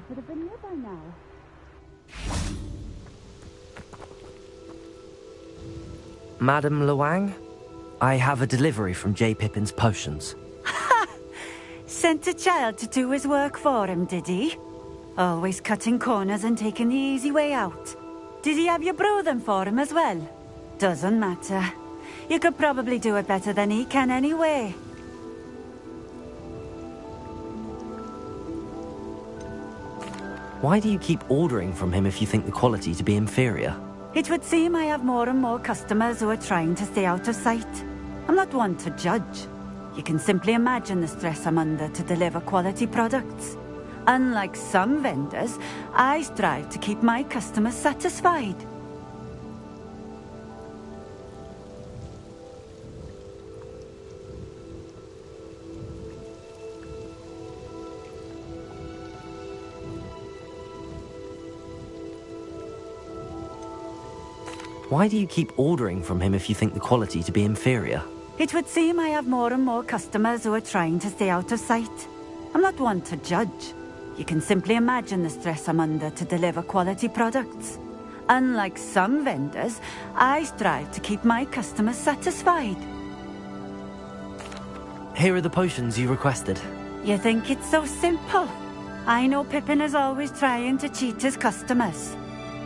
would have been here by now. Madam Luang, I have a delivery from J. Pippin's Potions. Ha! Sent a child to do his work for him, did he? Always cutting corners and taking the easy way out. Did he have you brew them for him as well? Doesn't matter. You could probably do it better than he can anyway. Why do you keep ordering from him if you think the quality to be inferior? It would seem I have more and more customers who are trying to stay out of sight. I'm not one to judge. You can simply imagine the stress I'm under to deliver quality products. Unlike some vendors, I strive to keep my customers satisfied. Why do you keep ordering from him if you think the quality to be inferior? It would seem I have more and more customers who are trying to stay out of sight. I'm not one to judge. You can simply imagine the stress I'm under to deliver quality products. Unlike some vendors, I strive to keep my customers satisfied. Here are the potions you requested. You think it's so simple? I know Pippin is always trying to cheat his customers.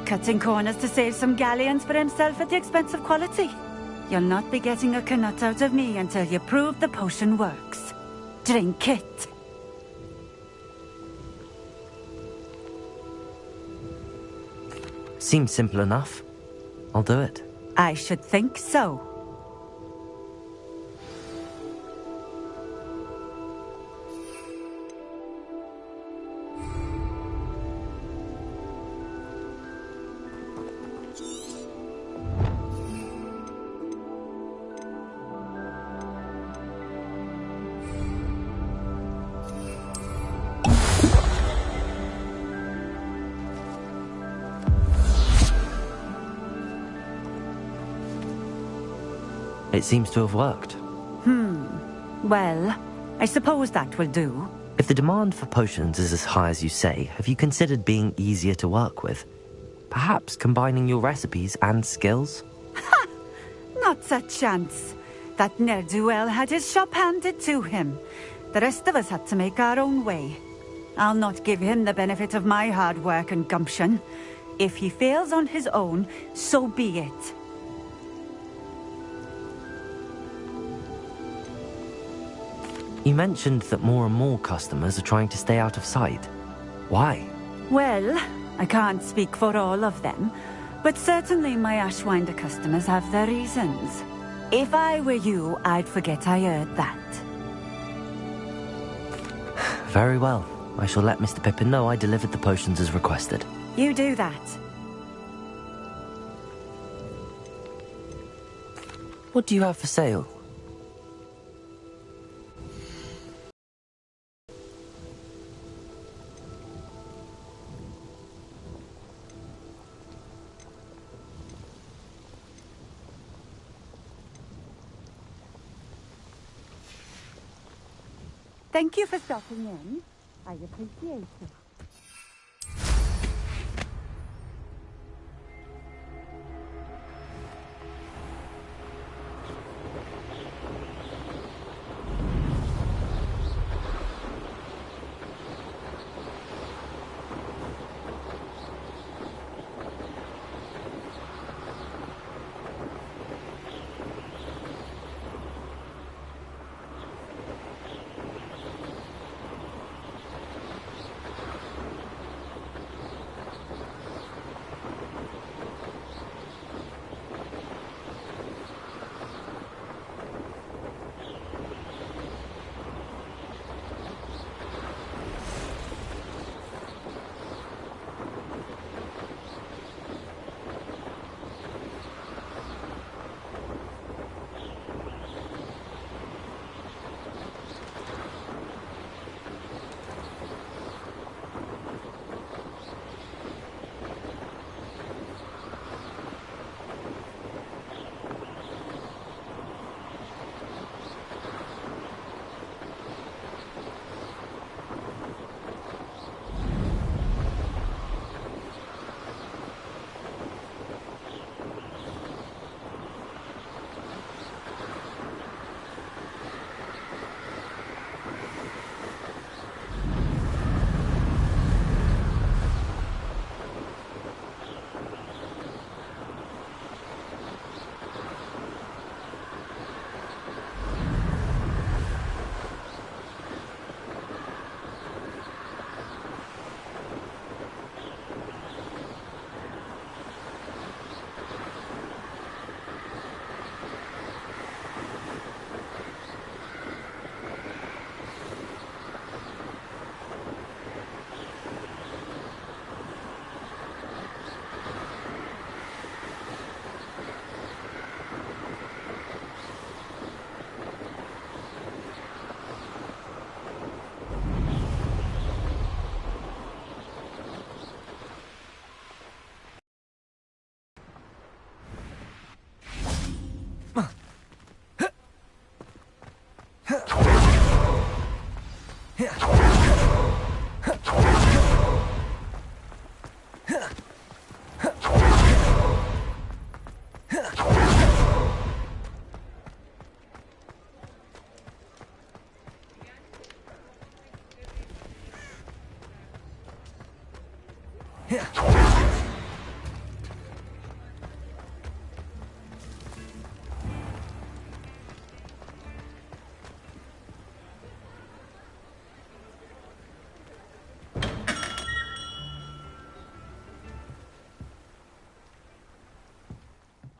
Cutting corners to save some galleons for himself at the expense of quality. You'll not be getting a knut out of me until you prove the potion works. Drink it. Seems simple enough. I'll do it. I should think so. It seems to have worked. Well, I suppose that will do. If the demand for potions is as high as you say, have you considered being easier to work with? Perhaps combining your recipes and skills? Not a chance. That ne'er-do-well had his shop handed to him. The rest of us had to make our own way. I'll not give him the benefit of my hard work and gumption. If he fails on his own, so be it. You mentioned that more and more customers are trying to stay out of sight. Why? Well, I can't speak for all of them, but certainly my Ashwinder customers have their reasons. If I were you, I'd forget I heard that. Very well. I shall let Mr. Pippin know I delivered the potions as requested. You do that. What do you have for sale? Thank you for stopping in. I appreciate it.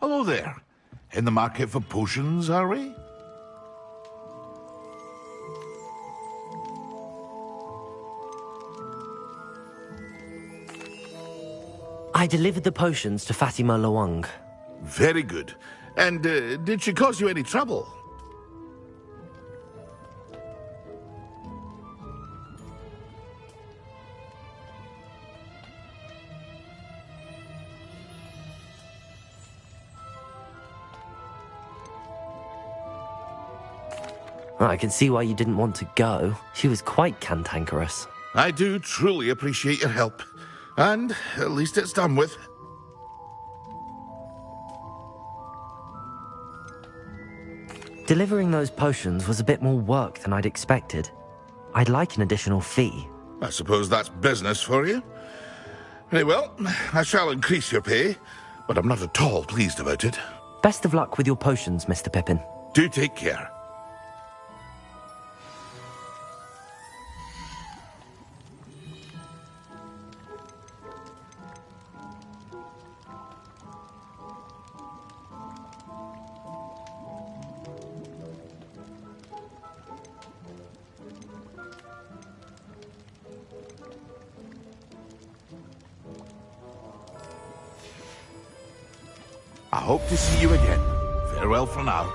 Hello there. In the market for potions, are we? I delivered the potions to Fatima Lawang. Very good. And did she cause you any trouble? I can see why you didn't want to go. She was quite cantankerous. I do truly appreciate your help. And at least it's done with. Delivering those potions was a bit more work than I'd expected. I'd like an additional fee. I suppose that's business for you. Very well, I shall increase your pay, but I'm not at all pleased about it. Best of luck with your potions, Mr. Pippin. Do take care. I hope to see you again. Farewell for now.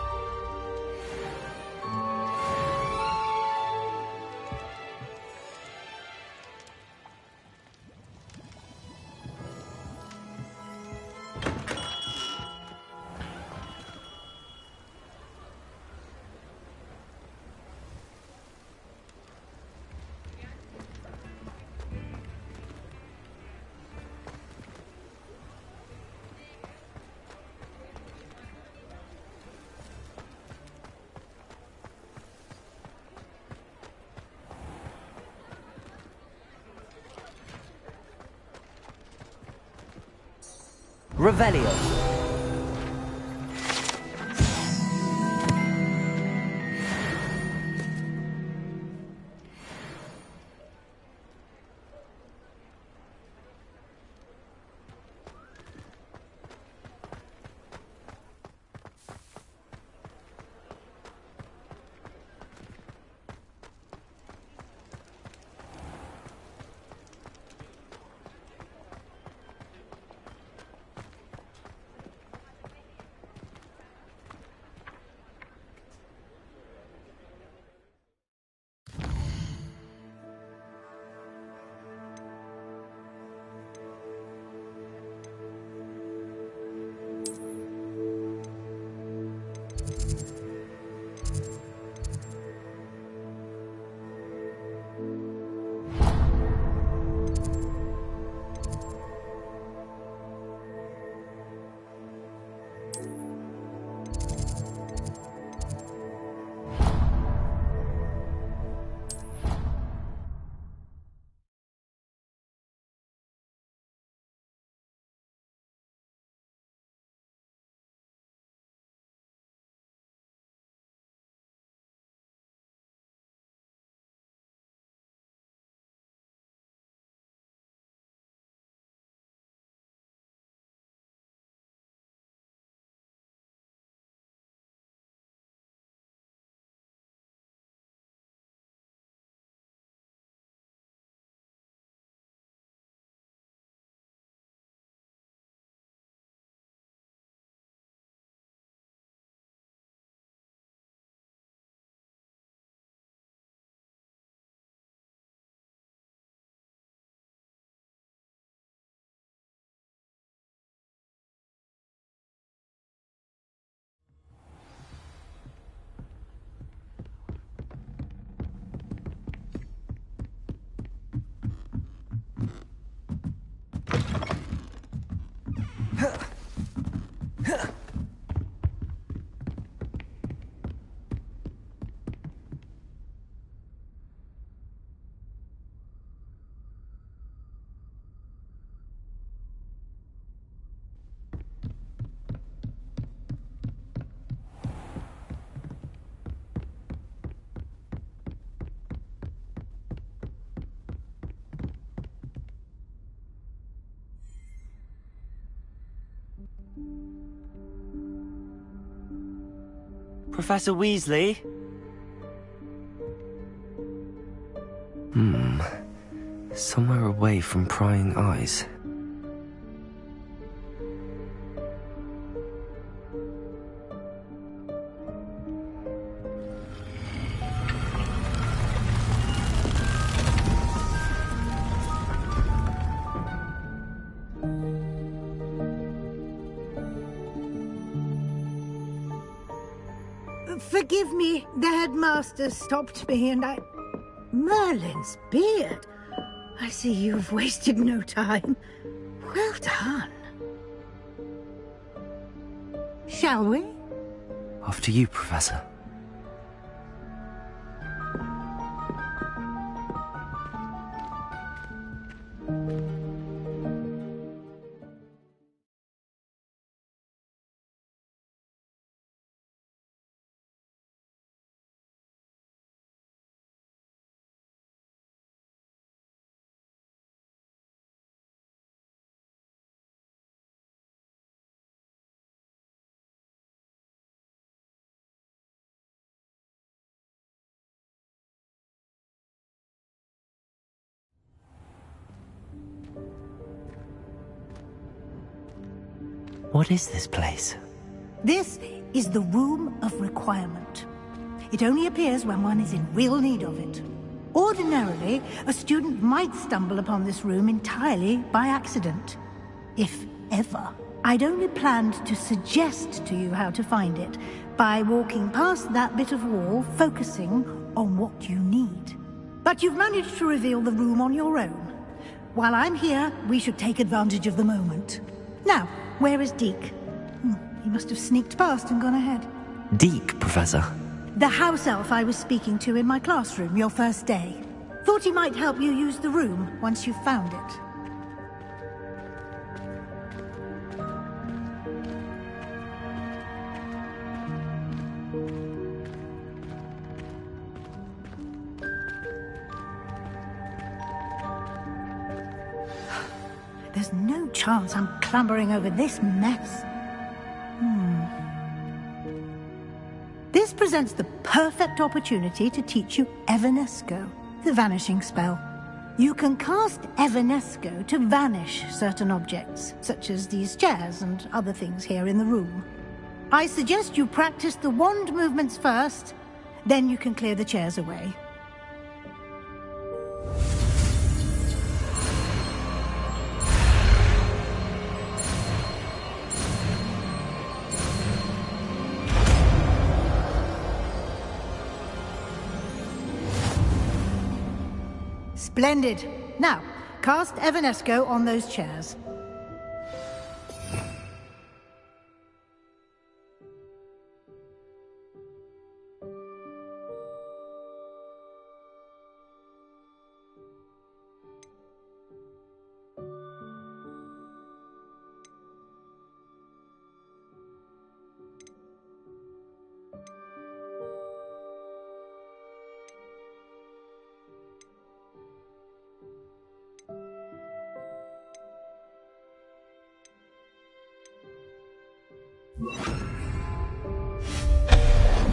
Revelio. Professor Weasley? Somewhere away from prying eyes. Forgive me, the headmaster stopped me and I... Merlin's beard. I see you've wasted no time. Well done. Shall we? After you, Professor. What is this place? This is the Room of Requirement. It only appears when one is in real need of it. Ordinarily, a student might stumble upon this room entirely by accident. If ever. I'd only planned to suggest to you how to find it by walking past that bit of wall, focusing on what you need. But you've managed to reveal the room on your own. While I'm here, we should take advantage of the moment. Now, where is Deke? He must have sneaked past and gone ahead. Deke, Professor. The house elf I was speaking to in my classroom your first day. Thought he might help you use the room once you found it. There's no chance I'm clambering over this mess. This presents the perfect opportunity to teach you Evanesco, the vanishing spell. You can cast Evanesco to vanish certain objects, such as these chairs and other things here in the room. I suggest you practice the wand movements first, then you can clear the chairs away. Splendid. Now, cast Evanesco on those chairs.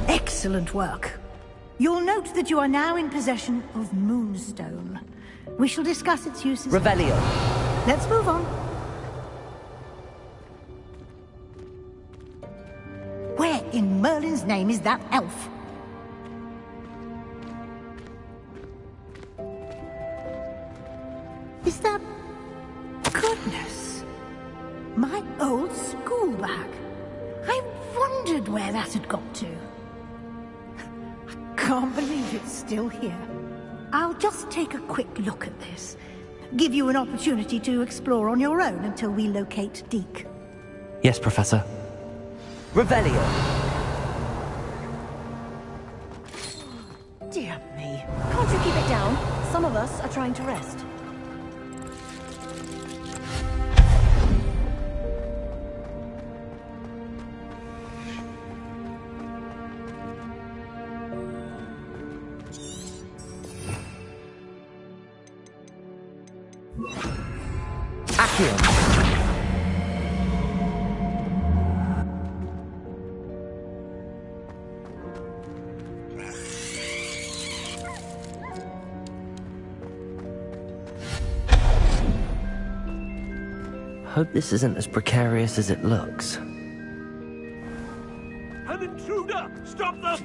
Excellent work. You'll note that you are now in possession of Moonstone. We shall discuss its uses. Revelio. Let's move on. Where in Merlin's name is that elf? Is that... Goodness! My old school bag. I wondered where that had got to. I can't believe it's still here. I'll just take a quick look at this. Give you an opportunity to explore on your own until we locate Deke. Yes, Professor. Revelio. Dear me. Can't you keep it down? Some of us are trying to rest. Hope this isn't as precarious as it looks. An intruder! Stop them!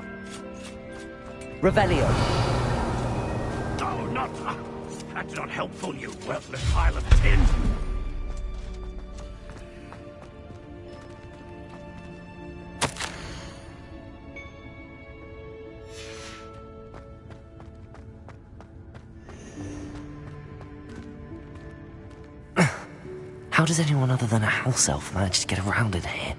Revelio. Oh, not... That's not helpful, you worthless pile of tin! How does anyone other than a house elf manage to get around in here?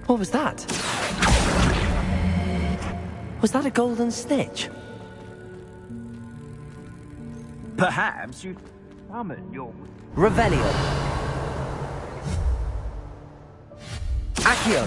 What was that? Was that a golden snitch? Perhaps you summon your... Revelio. Accio.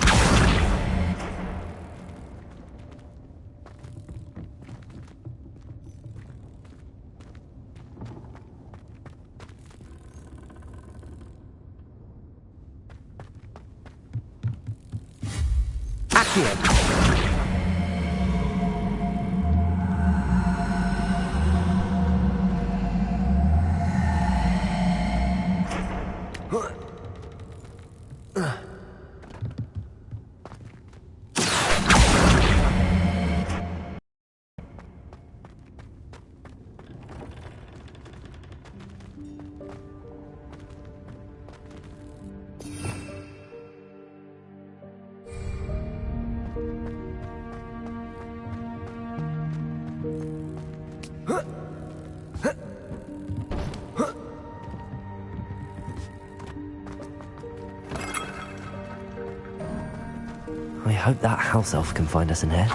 I hope that house elf can find us in here.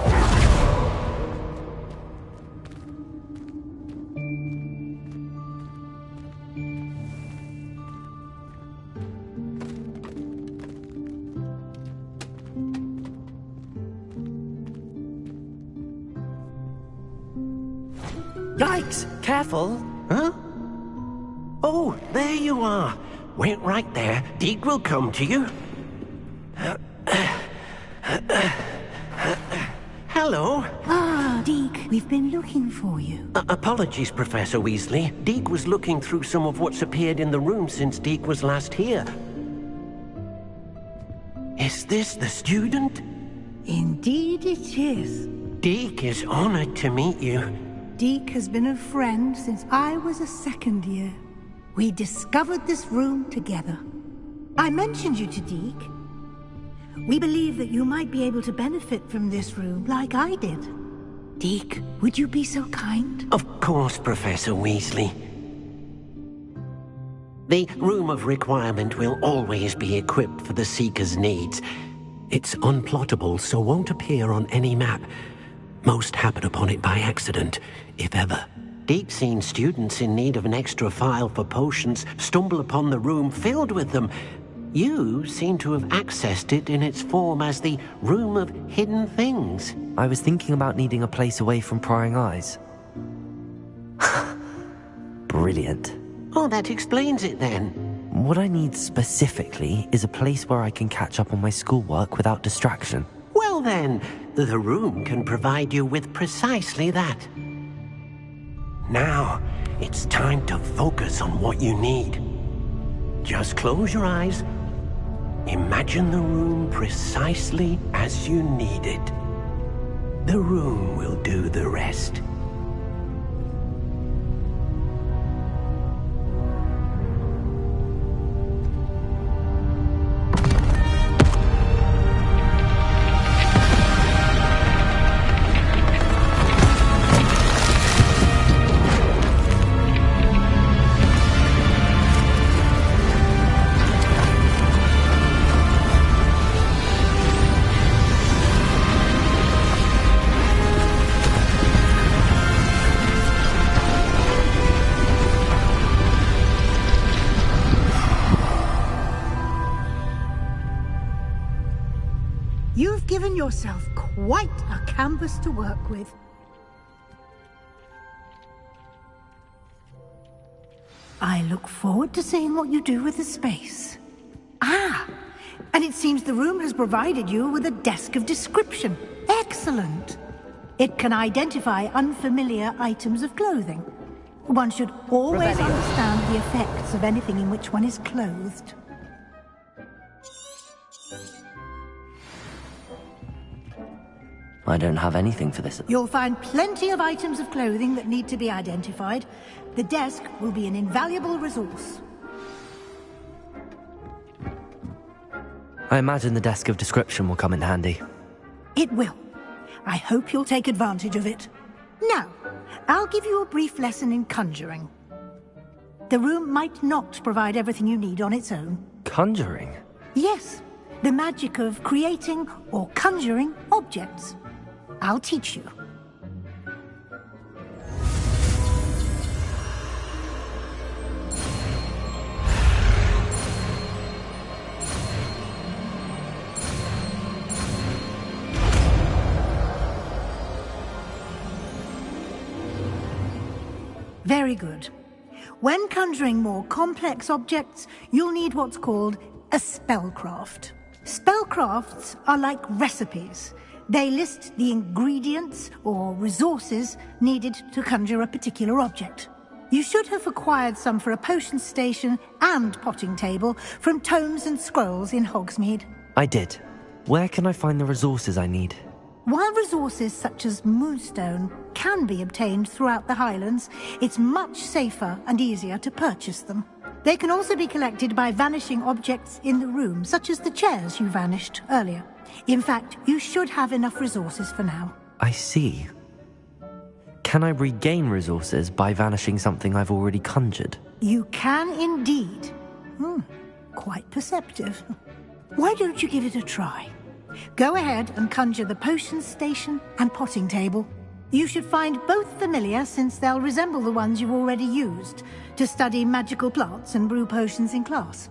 Yikes! Careful! Huh? Oh, there you are. Wait right there. Deke will come to you. Hello. Ah, Deke, we've been looking for you. Apologies, Professor Weasley. Deke was looking through some of what's appeared in the room since Deke was last here. Is this the student? Indeed it is. Deke is honored to meet you. Deke has been a friend since I was a second year. We discovered this room together. I mentioned you to Deke. We believe that you might be able to benefit from this room like I did. Deke, would you be so kind? Of course, Professor Weasley. The Room of Requirement will always be equipped for the Seeker's needs. It's unplottable, so won't appear on any map. Most happen upon it by accident, if ever. Deke's seen students in need of an extra file for potions stumble upon the room filled with them. You seem to have accessed it in its form as the Room of Hidden Things. I was thinking about needing a place away from prying eyes. Brilliant. Oh, that explains it then. What I need specifically is a place where I can catch up on my schoolwork without distraction. Well then, the room can provide you with precisely that. Now, it's time to focus on what you need. Just close your eyes. Imagine the room precisely as you need it. The room will do the rest. You've given yourself quite a canvas to work with. I look forward to seeing what you do with the space. Ah, and it seems the room has provided you with a desk of description. Excellent. It can identify unfamiliar items of clothing. One should always Revelio. understand the effects of anything in which one is clothed. I don't have anything for this. You'll find plenty of items of clothing that need to be identified. The desk will be an invaluable resource. I imagine the desk of description will come in handy. It will. I hope you'll take advantage of it. Now, I'll give you a brief lesson in conjuring. The room might not provide everything you need on its own. Conjuring? Yes, the magic of creating or conjuring objects. I'll teach you. Very good. When conjuring more complex objects, you'll need what's called a spellcraft. Spellcrafts are like recipes. They list the ingredients or resources needed to conjure a particular object. You should have acquired some for a potion station and potting table from tomes and scrolls in Hogsmeade. I did. Where can I find the resources I need? While resources such as moonstone can be obtained throughout the Highlands, it's much safer and easier to purchase them. They can also be collected by vanishing objects in the room, such as the chairs you vanished earlier. In fact, you should have enough resources for now. I see. Can I regain resources by vanishing something I've already conjured? You can indeed. Quite perceptive. Why don't you give it a try? Go ahead and conjure the potion station and potting table. You should find both familiar, since they'll resemble the ones you've already used to study magical plants and brew potions in class.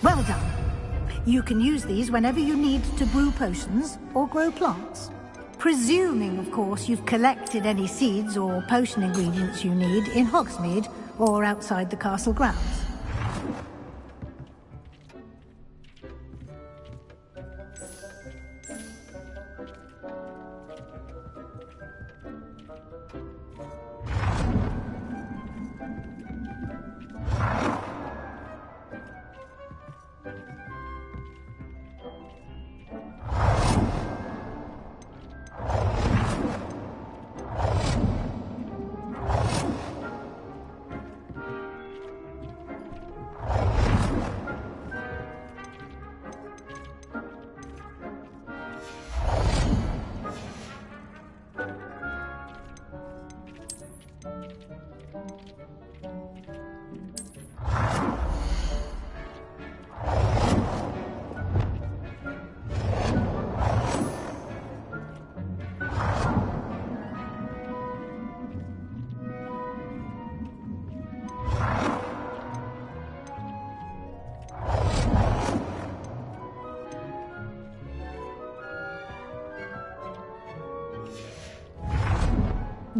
Well done. You can use these whenever you need to brew potions or grow plants. Presuming, of course, you've collected any seeds or potion ingredients you need in Hogsmeade or outside the castle grounds.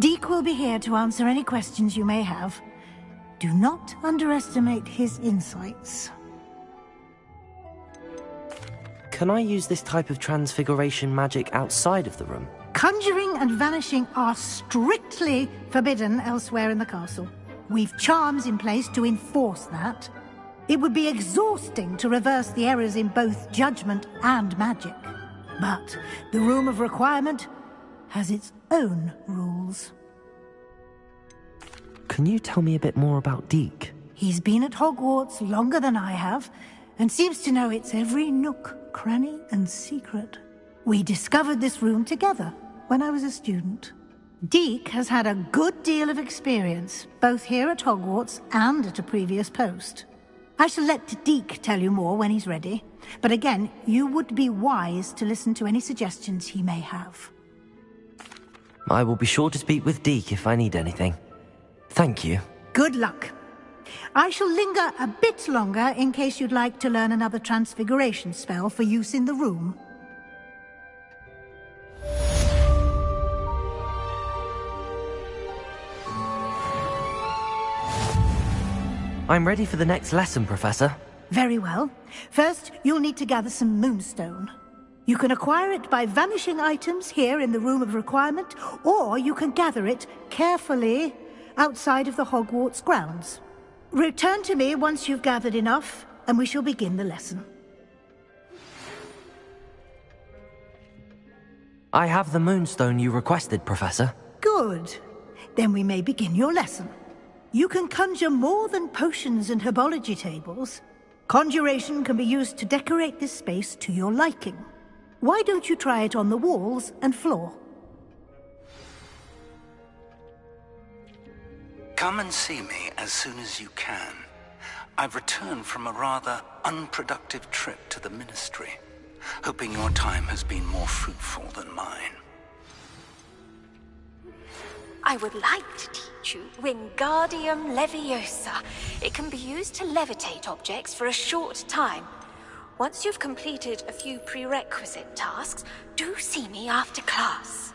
Deke will be here to answer any questions you may have. Do not underestimate his insights. Can I use this type of transfiguration magic outside of the room? Conjuring and vanishing are strictly forbidden elsewhere in the castle. We've charms in place to enforce that. It would be exhausting to reverse the errors in both judgment and magic. But the Room of Requirement has its own rules. Can you tell me a bit more about Deke? He's been at Hogwarts longer than I have, and seems to know its every nook, cranny, and secret. We discovered this room together when I was a student. Deke has had a good deal of experience, both here at Hogwarts and at a previous post. I shall let Deke tell you more when he's ready, but again, you would be wise to listen to any suggestions he may have. I will be sure to speak with Deke if I need anything. Thank you. Good luck. I shall linger a bit longer in case you'd like to learn another transfiguration spell for use in the room. I'm ready for the next lesson, Professor. Very well. First, you'll need to gather some moonstone. You can acquire it by vanishing items here in the Room of Requirement, or you can gather it carefully outside of the Hogwarts grounds. Return to me once you've gathered enough, and we shall begin the lesson. I have the moonstone you requested, Professor. Good. Then we may begin your lesson. You can conjure more than potions and herbology tables. Conjuration can be used to decorate this space to your liking. Why don't you try it on the walls and floor? Come and see me as soon as you can. I've returned from a rather unproductive trip to the Ministry, hoping your time has been more fruitful than mine. I would like to teach you Wingardium Leviosa. It can be used to levitate objects for a short time. Once you've completed a few prerequisite tasks, do see me after class.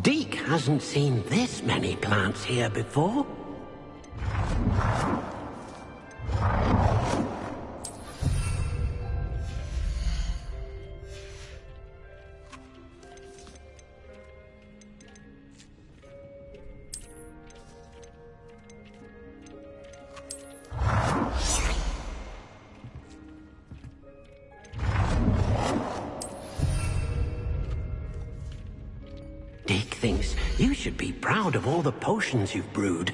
Deke hasn't seen this many plants here before. Deke thinks you should be proud of all the potions you've brewed.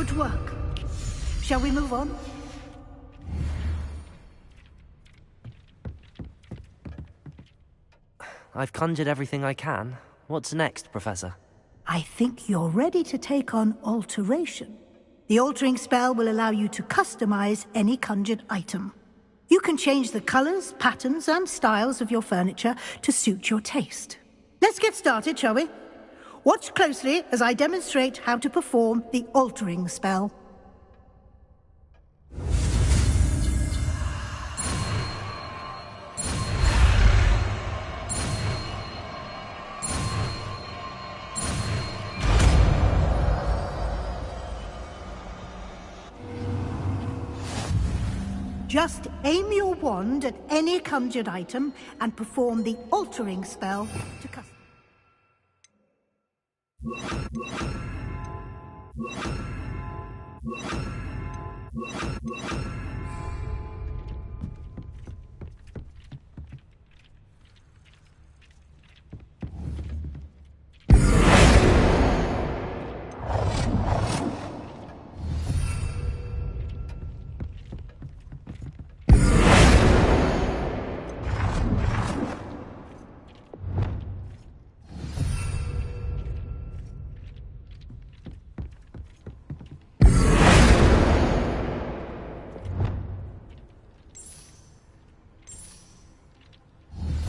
Good work. Shall we move on? I've conjured everything I can. What's next, Professor? I think you're ready to take on alteration. The altering spell will allow you to customize any conjured item. You can change the colors, patterns, and styles of your furniture to suit your taste. Let's get started, shall we? Watch closely as I demonstrate how to perform the altering spell. Just aim your wand at any conjured item and perform the altering spell to custom.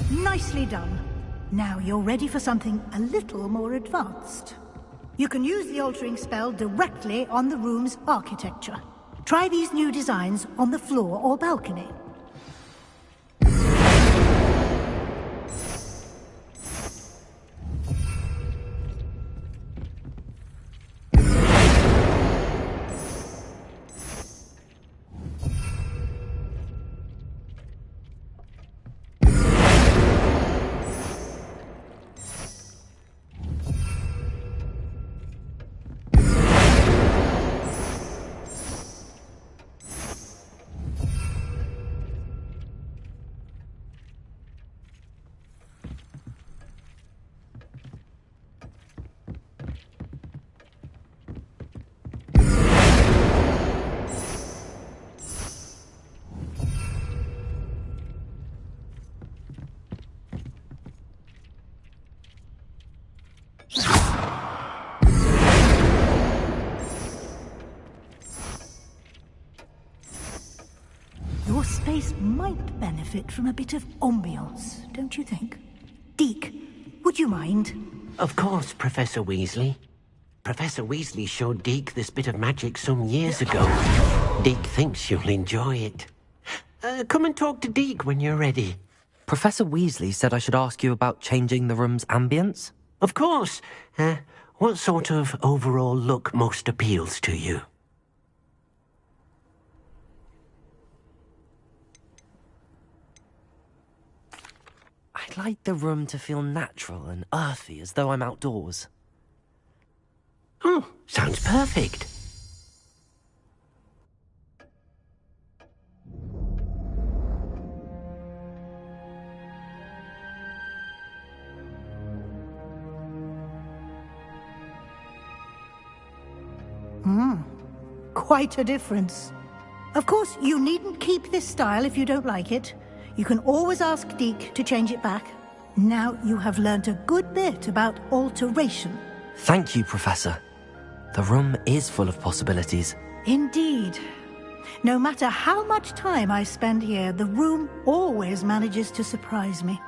Nicely done. Now you're ready for something a little more advanced. You can use the altering spell directly on the room's architecture. Try these new designs on the floor or balcony. Your space might benefit from a bit of ambiance, don't you think? Deke, would you mind? Of course, Professor Weasley. Professor Weasley showed Deke this bit of magic some years ago. Deke thinks you'll enjoy it. Come and talk to Deke when you're ready. Professor Weasley said I should ask you about changing the room's ambience? Of course. What sort of overall look most appeals to you? I'd like the room to feel natural and earthy, as though I'm outdoors. Oh, sounds perfect. Quite a difference. Of course, you needn't keep this style if you don't like it. You can always ask Deke to change it back. Now you have learnt a good bit about alteration. Thank you, Professor. The room is full of possibilities. Indeed. No matter how much time I spend here, the room always manages to surprise me.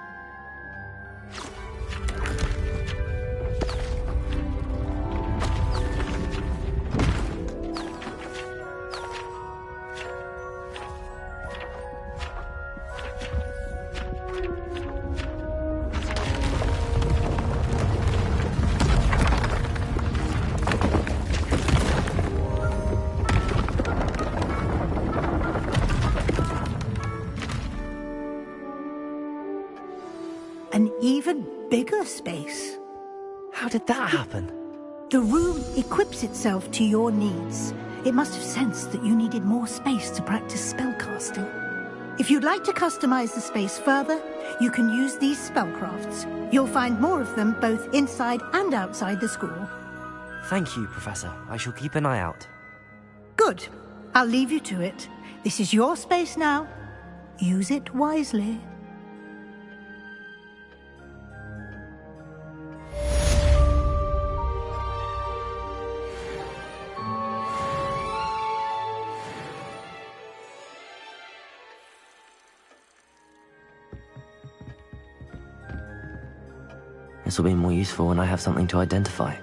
An even bigger space. How did that happen? The room equips itself to your needs. It must have sensed that you needed more space to practice spellcasting. If you'd like to customize the space further, you can use these spellcrafts. You'll find more of them both inside and outside the school. Thank you, Professor. I shall keep an eye out. Good. I'll leave you to it. This is your space now. Use it wisely. This will be more useful when I have something to identify.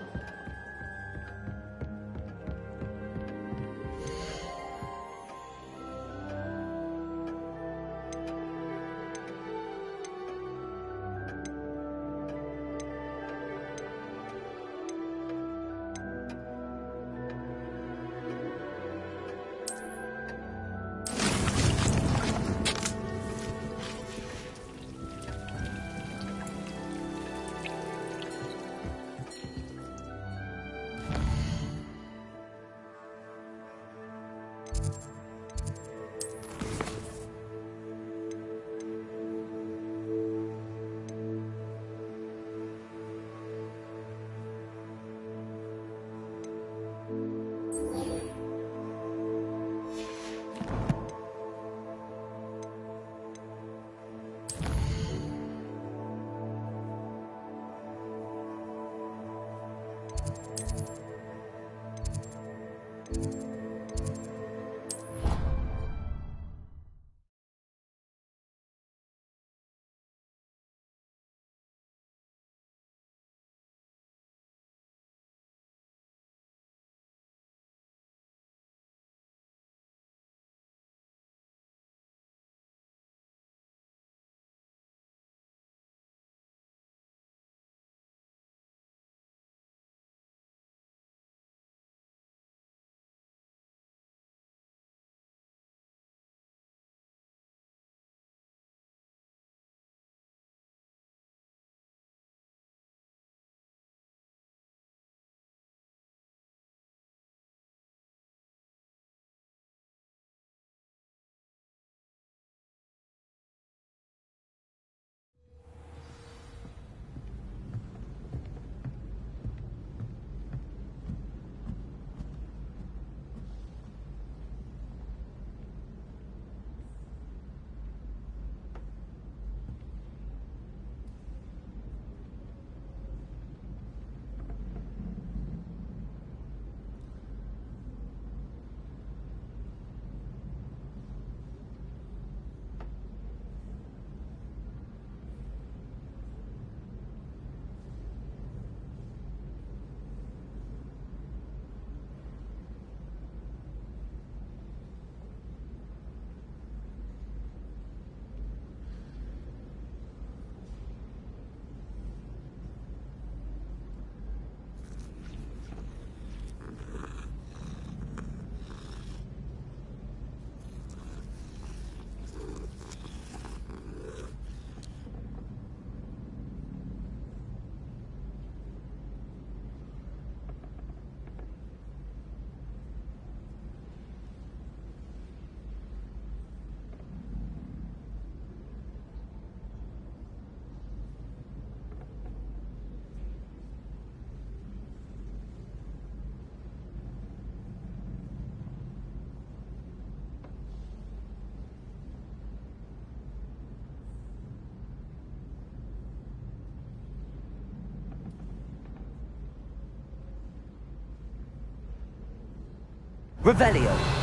Revelio.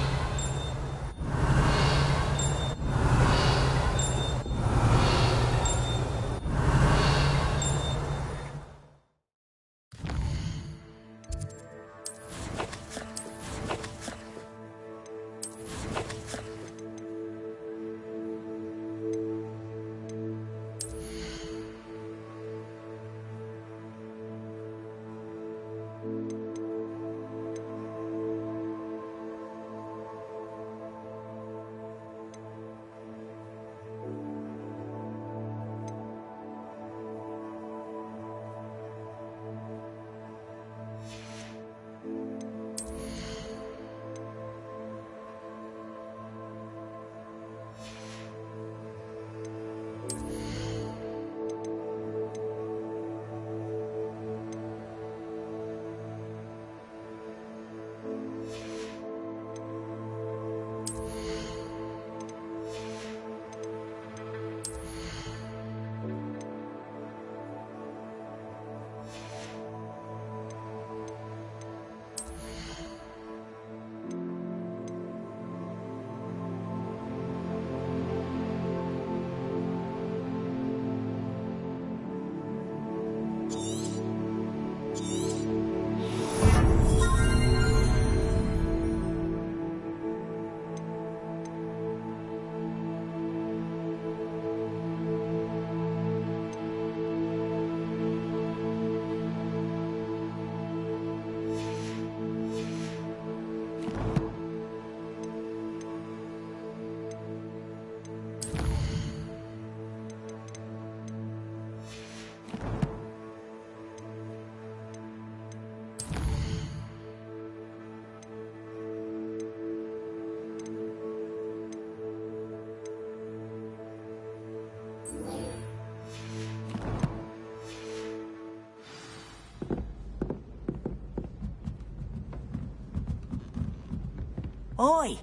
Oi!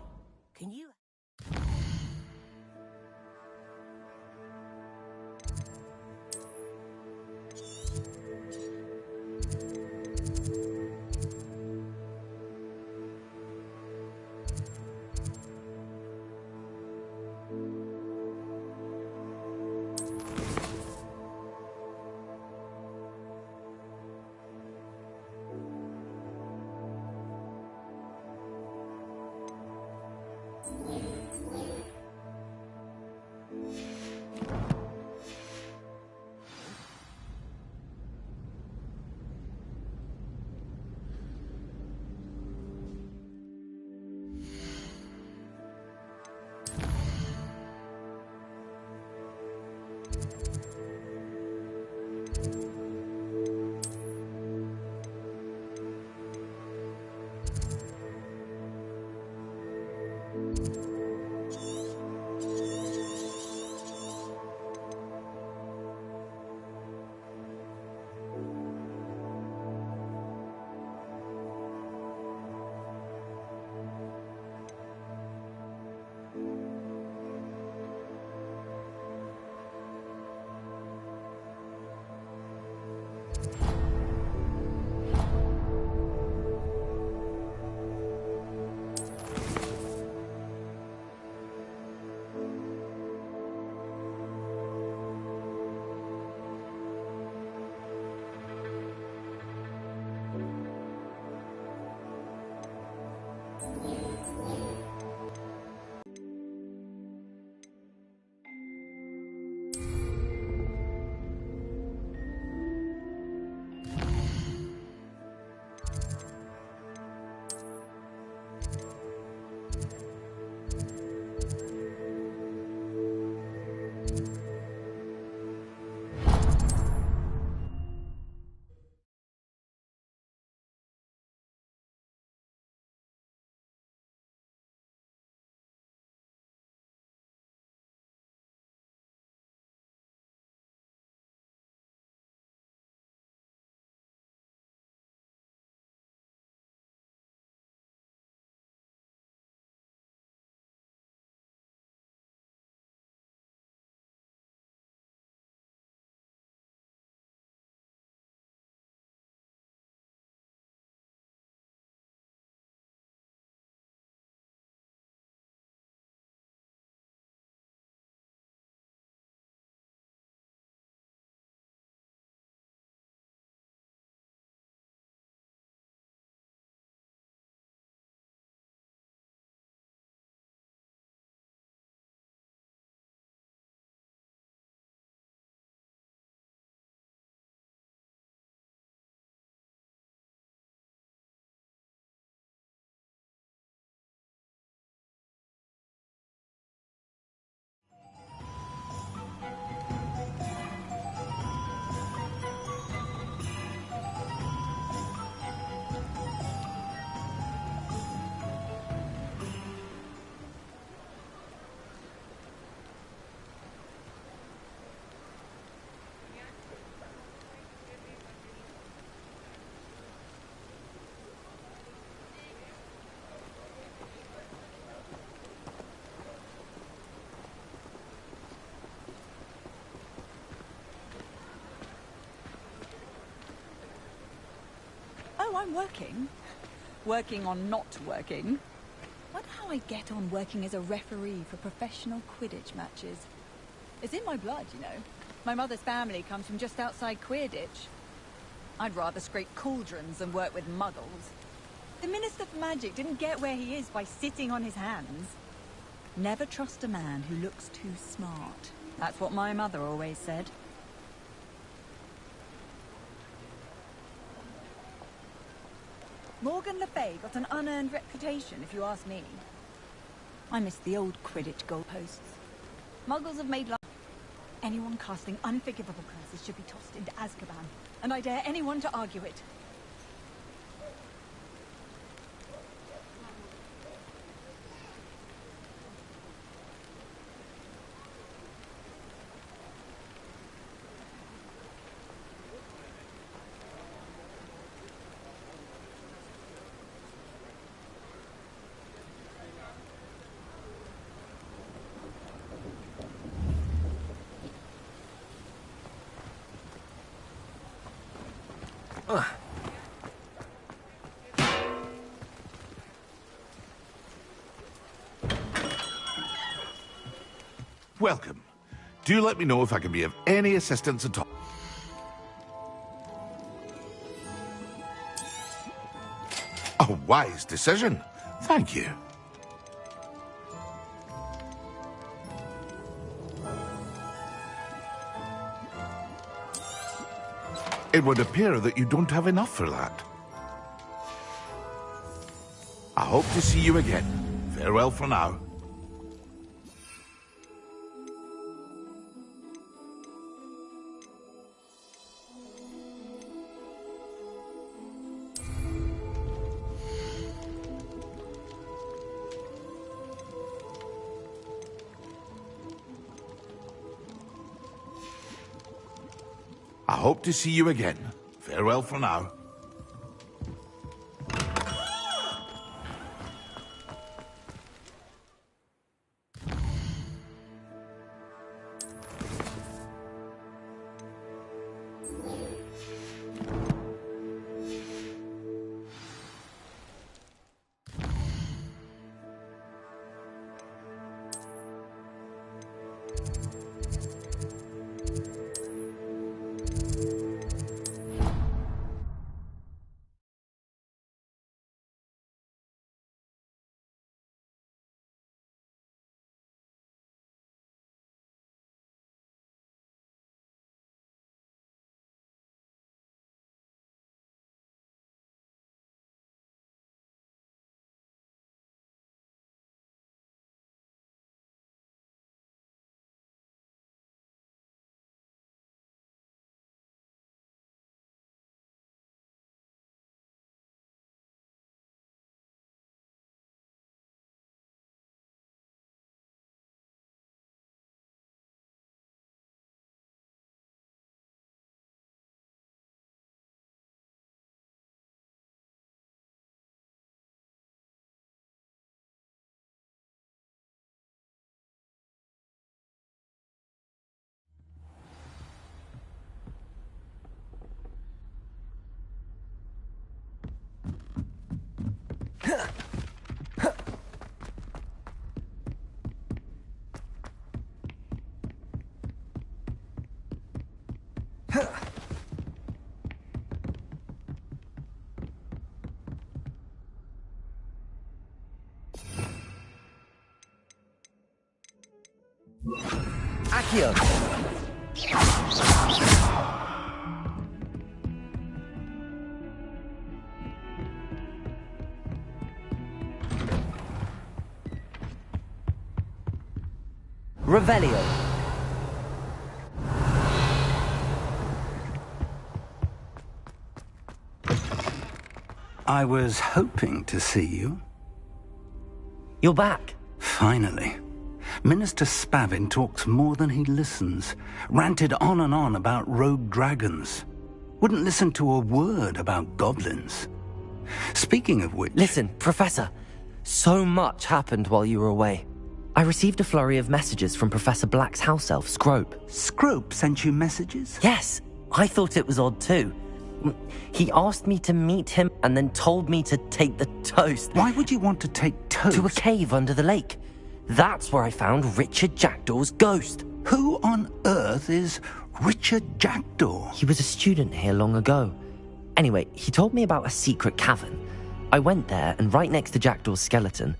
Can you... Oh, I'm working. Working on not working. Wonder how I get on working as a referee for professional Quidditch matches. It's in my blood, you know. My mother's family comes from just outside Quidditch. I'd rather scrape cauldrons than work with muggles. The Minister for Magic didn't get where he is by sitting on his hands. Never trust a man who looks too smart. That's what my mother always said. Morgan Le Fay got an unearned reputation, if you ask me. I miss the old Quidditch goalposts. Muggles have made life. Anyone casting unforgivable curses should be tossed into Azkaban, and I dare anyone to argue it. Welcome. Do let me know if I can be of any assistance at all. A wise decision. Thank you. It would appear that you don't have enough for that. I hope to see you again. Farewell for now. I hope to see you again. Farewell for now. Accio! Revelio. I was hoping to see you. You're back. Finally. Minister Spavin talks more than he listens. Ranted on and on about rogue dragons. Wouldn't listen to a word about goblins. Speaking of which... Listen, Professor. So much happened while you were away. I received a flurry of messages from Professor Black's house elf, Scrope. Scrope sent you messages? Yes. I thought it was odd too. He asked me to meet him and then told me to take the toast. Why would you want to take toast? To a cave under the lake. That's where I found Richard Jackdaw's ghost. Who on earth is Richard Jackdaw? He was a student here long ago. Anyway, he told me about a secret cavern. I went there, and right next to Jackdaw's skeleton,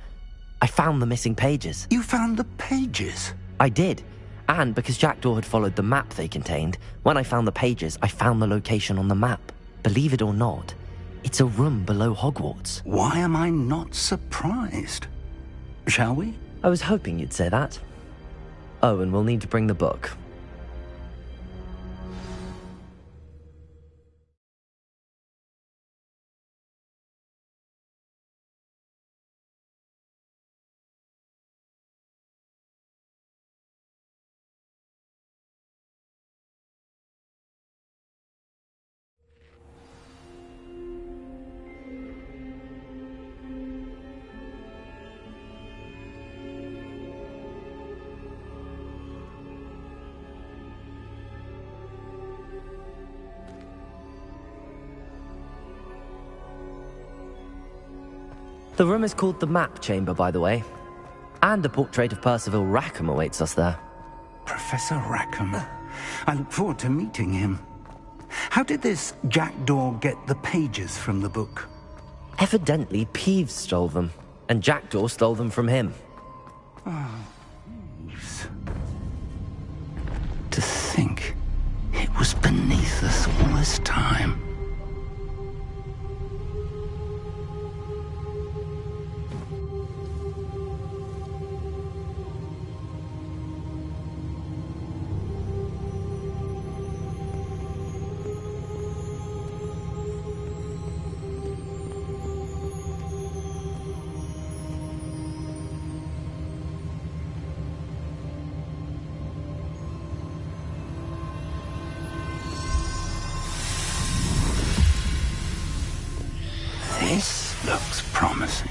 I found the missing pages. You found the pages? I did. And because Jackdaw had followed the map they contained, when I found the pages, I found the location on the map. Believe it or not, it's a room below Hogwarts. Why am I not surprised? Shall we? I was hoping you'd say that. Oh, and we'll need to bring the book. The room is called the Map Chamber, by the way. And a portrait of Percival Rackham awaits us there. Professor Rackham. I look forward to meeting him. How did this jackdaw get the pages from the book? Evidently, Peeves stole them, and Jackdaw stole them from him. Oh, Peeves. To think it was beneath us all this time. This looks promising.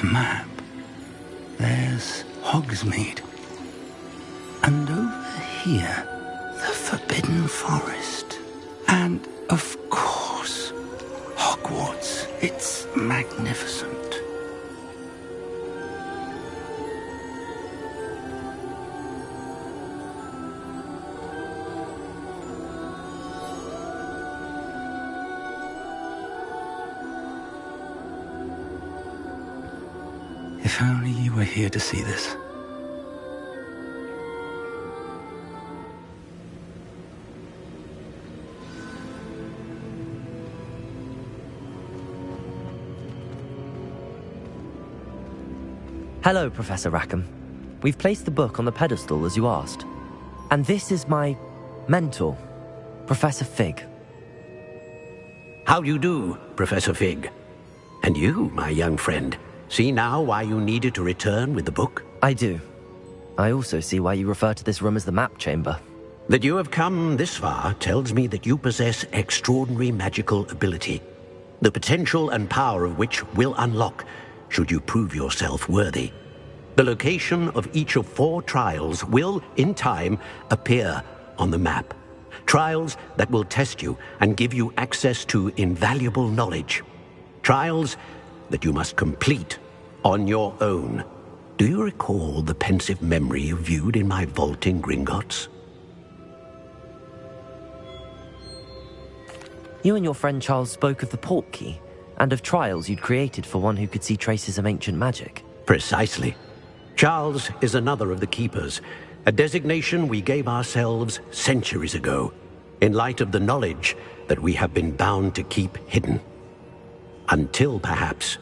Map. There's Hogsmeade. And over here, the Forbidden Forest. And, of course, Hogwarts. It's magnificent. If only you were here to see this. Hello, Professor Rackham. We've placed the book on the pedestal as you asked. And this is my mentor, Professor Fig. How do you do, Professor Fig? And you, my young friend, see now why you needed to return with the book? I do. I also see why you refer to this room as the Map Chamber. That you have come this far tells me that you possess extraordinary magical ability, the potential and power of which will unlock should you prove yourself worthy. The location of each of 4 trials will, in time, appear on the map. Trials that will test you and give you access to invaluable knowledge. Trials that you must complete on your own. Do you recall the pensive memory you viewed in my vault in Gringotts? You and your friend Charles spoke of the Portkey, and of trials you'd created for one who could see traces of ancient magic. Precisely. Charles is another of the Keepers, a designation we gave ourselves centuries ago, in light of the knowledge that we have been bound to keep hidden. Until, perhaps,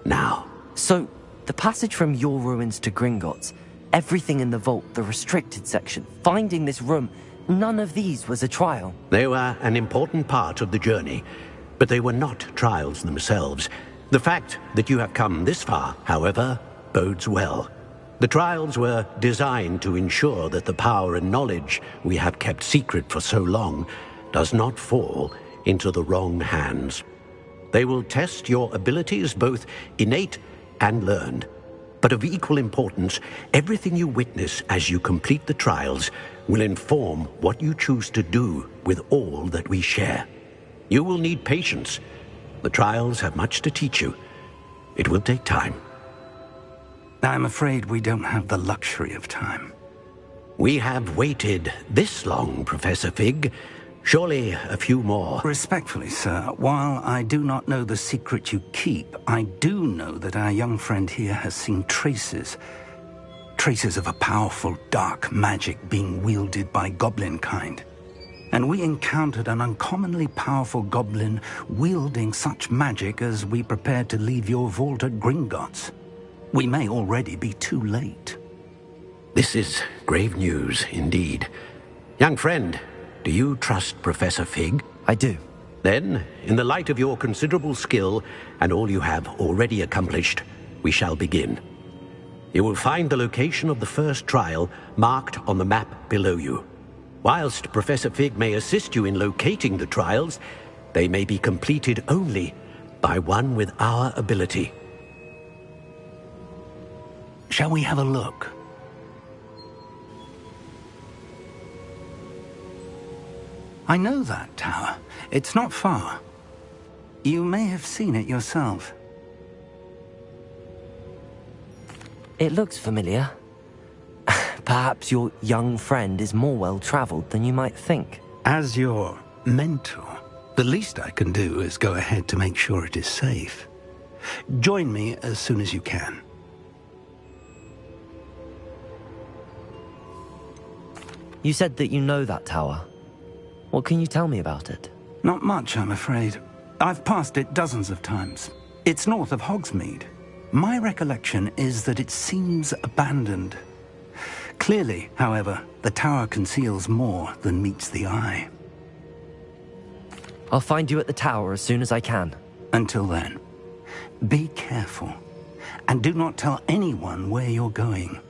now. So, the passage from your ruins to Gringotts, everything in the vault, the restricted section, finding this room, none of these was a trial. They were an important part of the journey, but they were not trials themselves. The fact that you have come this far, however, bodes well. The trials were designed to ensure that the power and knowledge we have kept secret for so long does not fall into the wrong hands. They will test your abilities, both innate and learned. But of equal importance, everything you witness as you complete the trials will inform what you choose to do with all that we share. You will need patience. The trials have much to teach you. It will take time. I'm afraid we don't have the luxury of time. We have waited this long, Professor Fig. Surely a few more. Respectfully, sir, while I do not know the secret you keep, I do know that our young friend here has seen traces of a powerful dark magic being wielded by goblin kind. And we encountered an uncommonly powerful goblin wielding such magic as we prepared to leave your vault at Gringotts. We may already be too late. This is grave news indeed. Young friend, do you trust Professor Fig? I do. Then, in the light of your considerable skill and all you have already accomplished, we shall begin. You will find the location of the first trial marked on the map below you. Whilst Professor Fig may assist you in locating the trials, they may be completed only by one with our ability. Shall we have a look? I know that tower. It's not far. You may have seen it yourself. It looks familiar. Perhaps your young friend is more well-traveled than you might think. As your mentor, the least I can do is go ahead to make sure it is safe. Join me as soon as you can. You said that you know that tower. What can you tell me about it? Not much, I'm afraid. I've passed it dozens of times. It's north of Hogsmeade. My recollection is that it seems abandoned. Clearly, however, the tower conceals more than meets the eye. I'll find you at the tower as soon as I can. Until then, be careful, and do not tell anyone where you're going.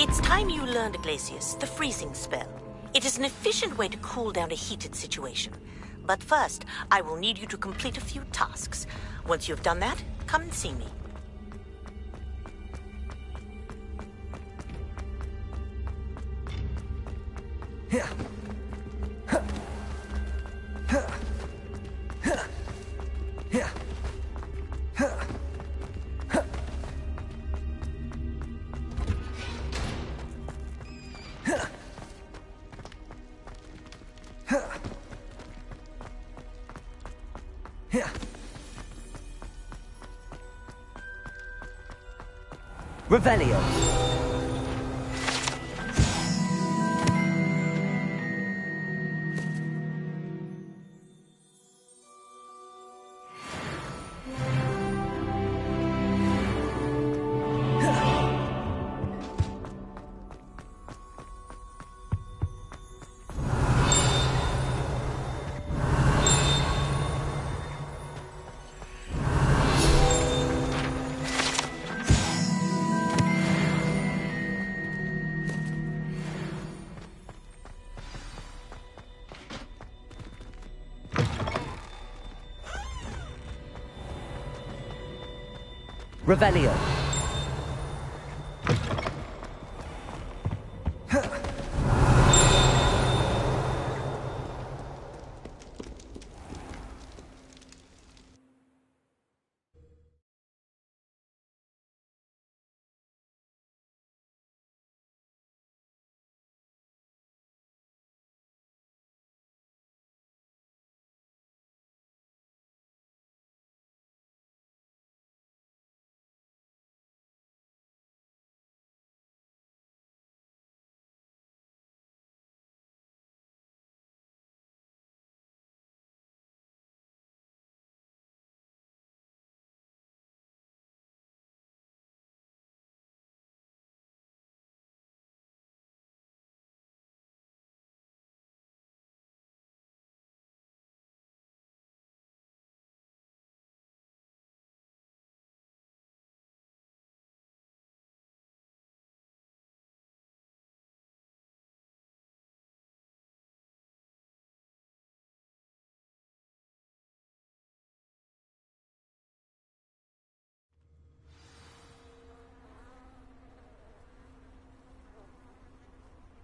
It's time you learned, Glacius, the freezing spell. It is an efficient way to cool down a heated situation. But first, I will need you to complete a few tasks. Once you've done that, come and see me. Revelio. Revelio.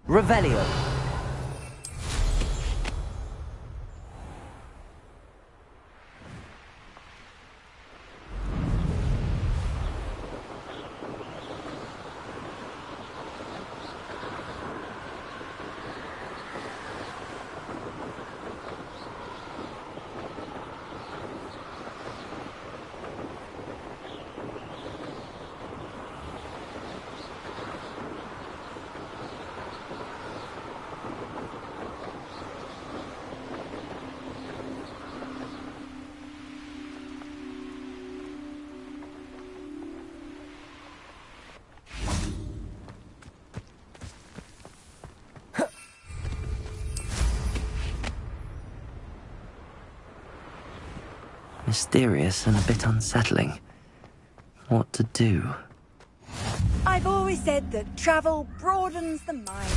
Revelio. Mysterious and a bit unsettling. What to do? I've always said that travel broadens the mind.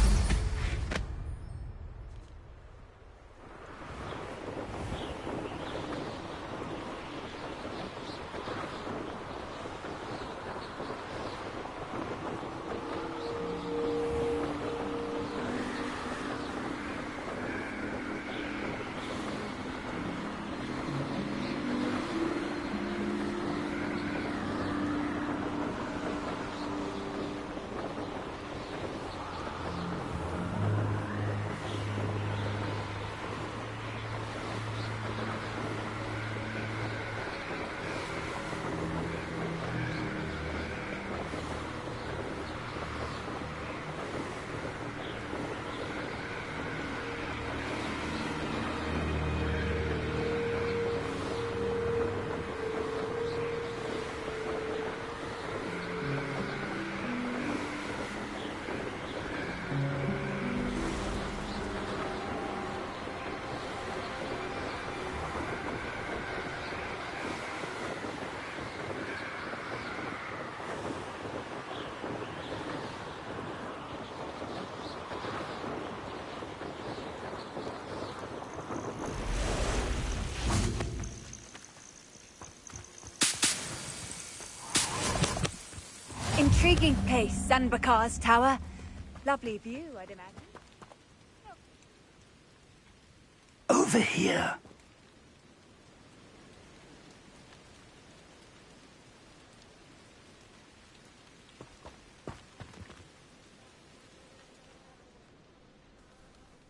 Intriguing place, Sanbakar's tower. Lovely view, I'd imagine. Over here.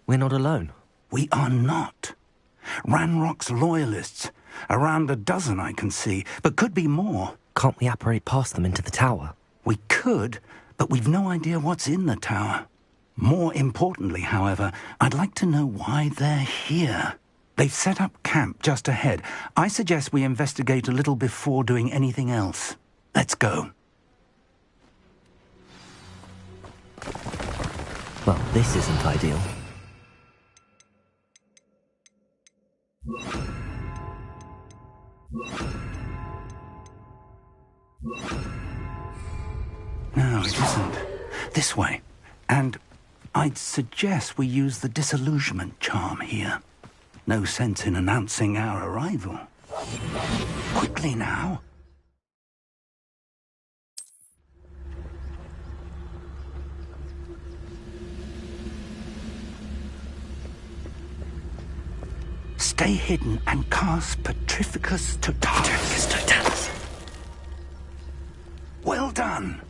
We're not alone. We are not. Ranrock's loyalists. Around a dozen I can see, but could be more. Can't we apparate past them into the tower? We could, but we've no idea what's in the tower. More importantly, however, I'd like to know why they're here. They've set up camp just ahead. I suggest we investigate a little before doing anything else. Let's go. Well, this isn't ideal. No, it isn't. This way. And I'd suggest we use the disillusionment charm here. No sense in announcing our arrival. Quickly now. Stay hidden and cast Petrificus Totalis. Well done.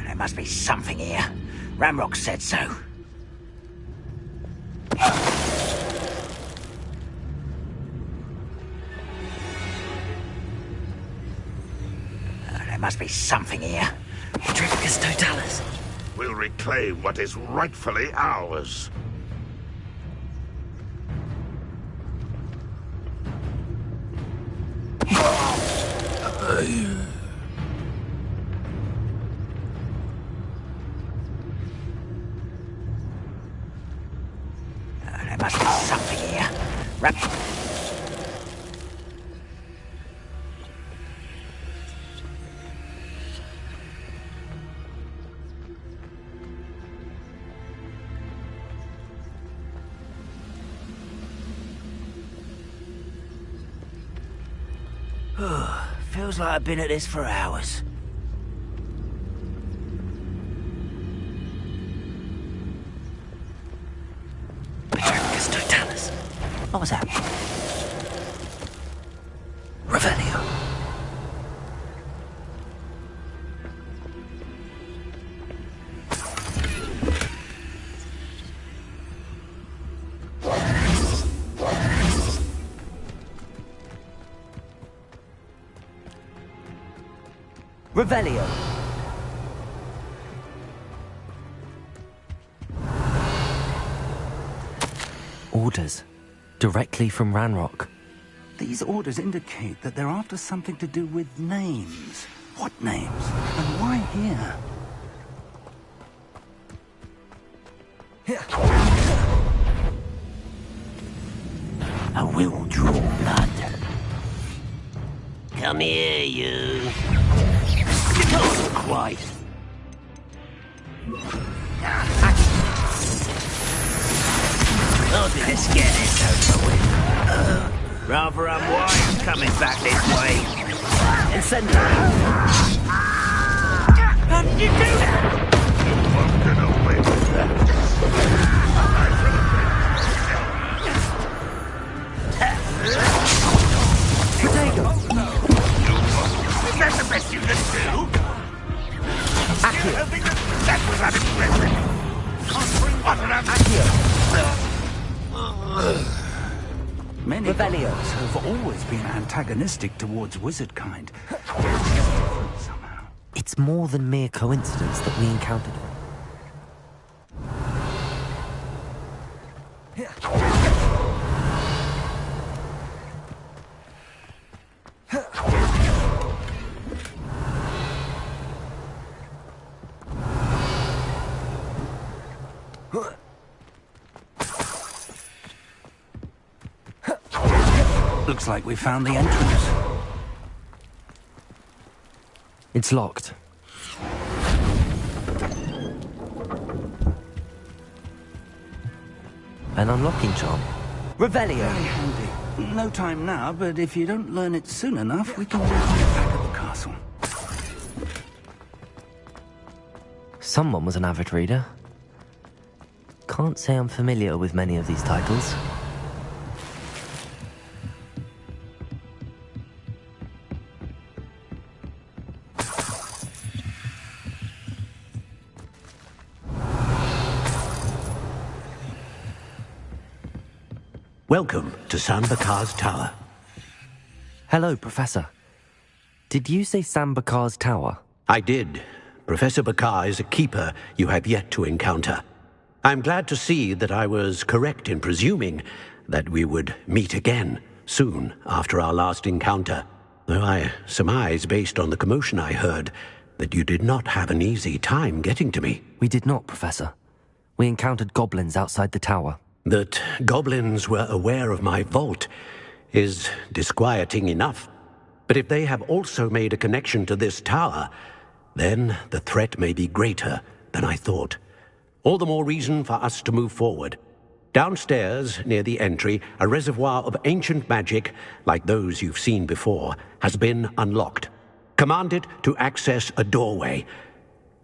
There must be something here. Ramrock said so. There must be something here. Petrificus Totalis. We'll reclaim what is rightfully ours. There must be something here. Feels like I've been at this for hours. Petrificus Totalis. What was that? Revelio. Revelio. Orders. Directly from Ranrock. These orders indicate that they're after something to do with names. What names? And why here? I will draw blood. Come here, you. Not quite. Oh, let's get this over with. Rather unwise coming back this way. Incendiary. How did you do that? Potato! Is that the best you can do? Accio! That was unimpressive. Many Revelio goblins have always been antagonistic towards wizard kind. Somehow. It's more than mere coincidence that we encountered her. Looks like we found the entrance. It's locked. An unlocking charm. Revelio! Very handy. No time now, but if you don't learn it soon enough, we can work on it back at the castle. Someone was an avid reader. Can't say I'm familiar with many of these titles. Welcome to Sambakar's Tower. Hello, Professor. Did you say Sambakar's Tower? I did. Professor Bakar is a keeper you have yet to encounter. I'm glad to see that I was correct in presuming that we would meet again soon after our last encounter, though I surmise, based on the commotion I heard, that you did not have an easy time getting to me. We did not, Professor. We encountered goblins outside the tower. That goblins were aware of my vault is disquieting enough. But if they have also made a connection to this tower, then the threat may be greater than I thought. All the more reason for us to move forward. Downstairs, near the entry, a reservoir of ancient magic, like those you've seen before, has been unlocked. Commanded to access a doorway.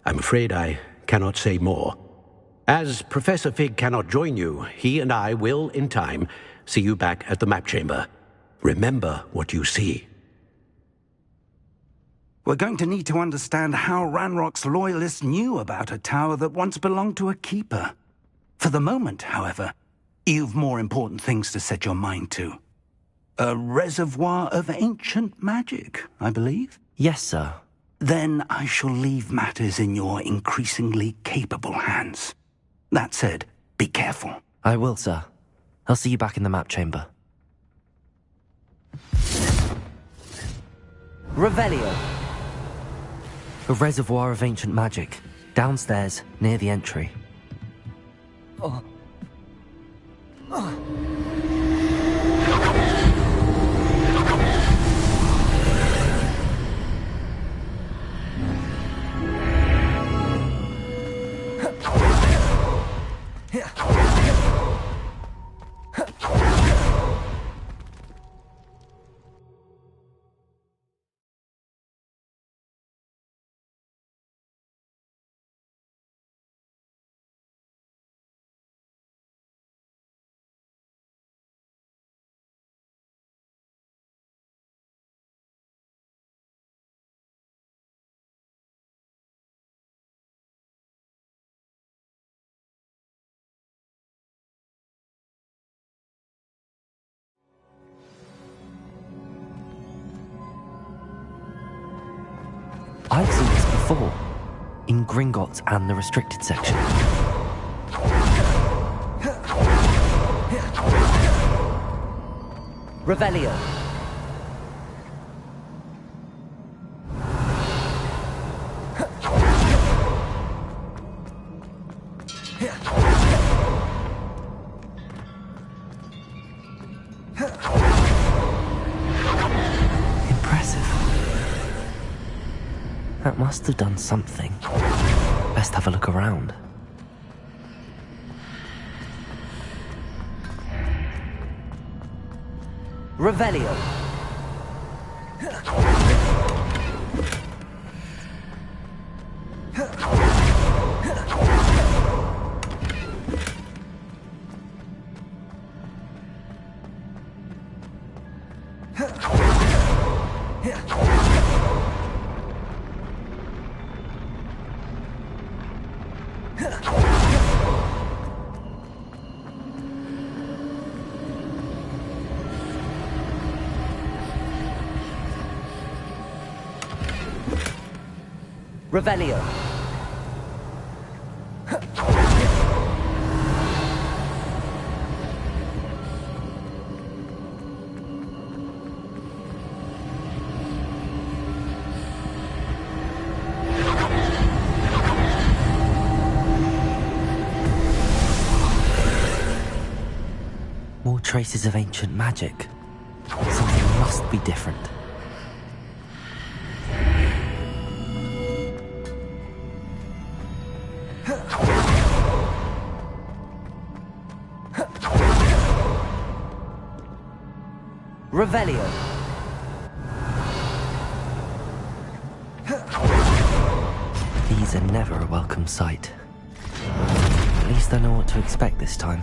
I'm afraid I cannot say more. As Professor Fig cannot join you, he and I will, in time, see you back at the map chamber. Remember what you see. We're going to need to understand how Ranrock's loyalists knew about a tower that once belonged to a keeper. For the moment, however, you've more important things to set your mind to. A reservoir of ancient magic, I believe? Yes, sir. Then I shall leave matters in your increasingly capable hands. That said, be careful. I will, sir. I'll see you back in the map chamber. Revelio! A reservoir of ancient magic, downstairs, near the entry. Oh. Oh. I've seen this before, in Gringotts and the restricted section. Revelio. That must have done something. Best have a look around. Revelio. Revelio. More traces of ancient magic. Something must be different. Revelio. These are never a welcome sight. At least I know what to expect this time.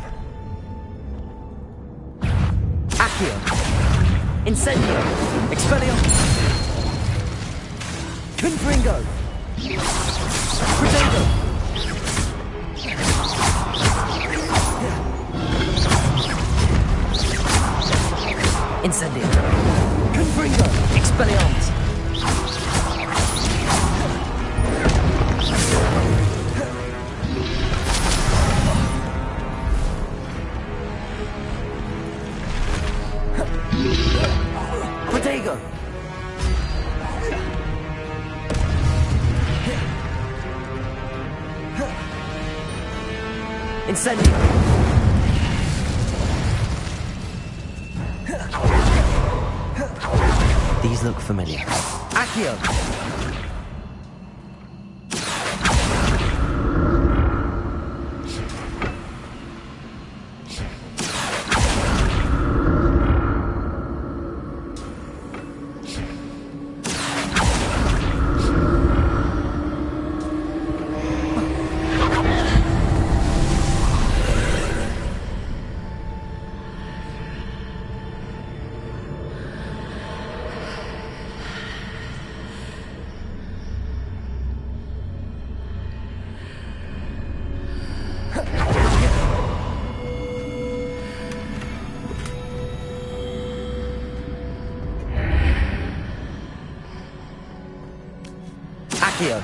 Accio. Incendio. Expellium. Confringo. Protego. Incendio. Confringo. Expelliarmus. Protego. Incendio. These look familiar. Accio! Accio.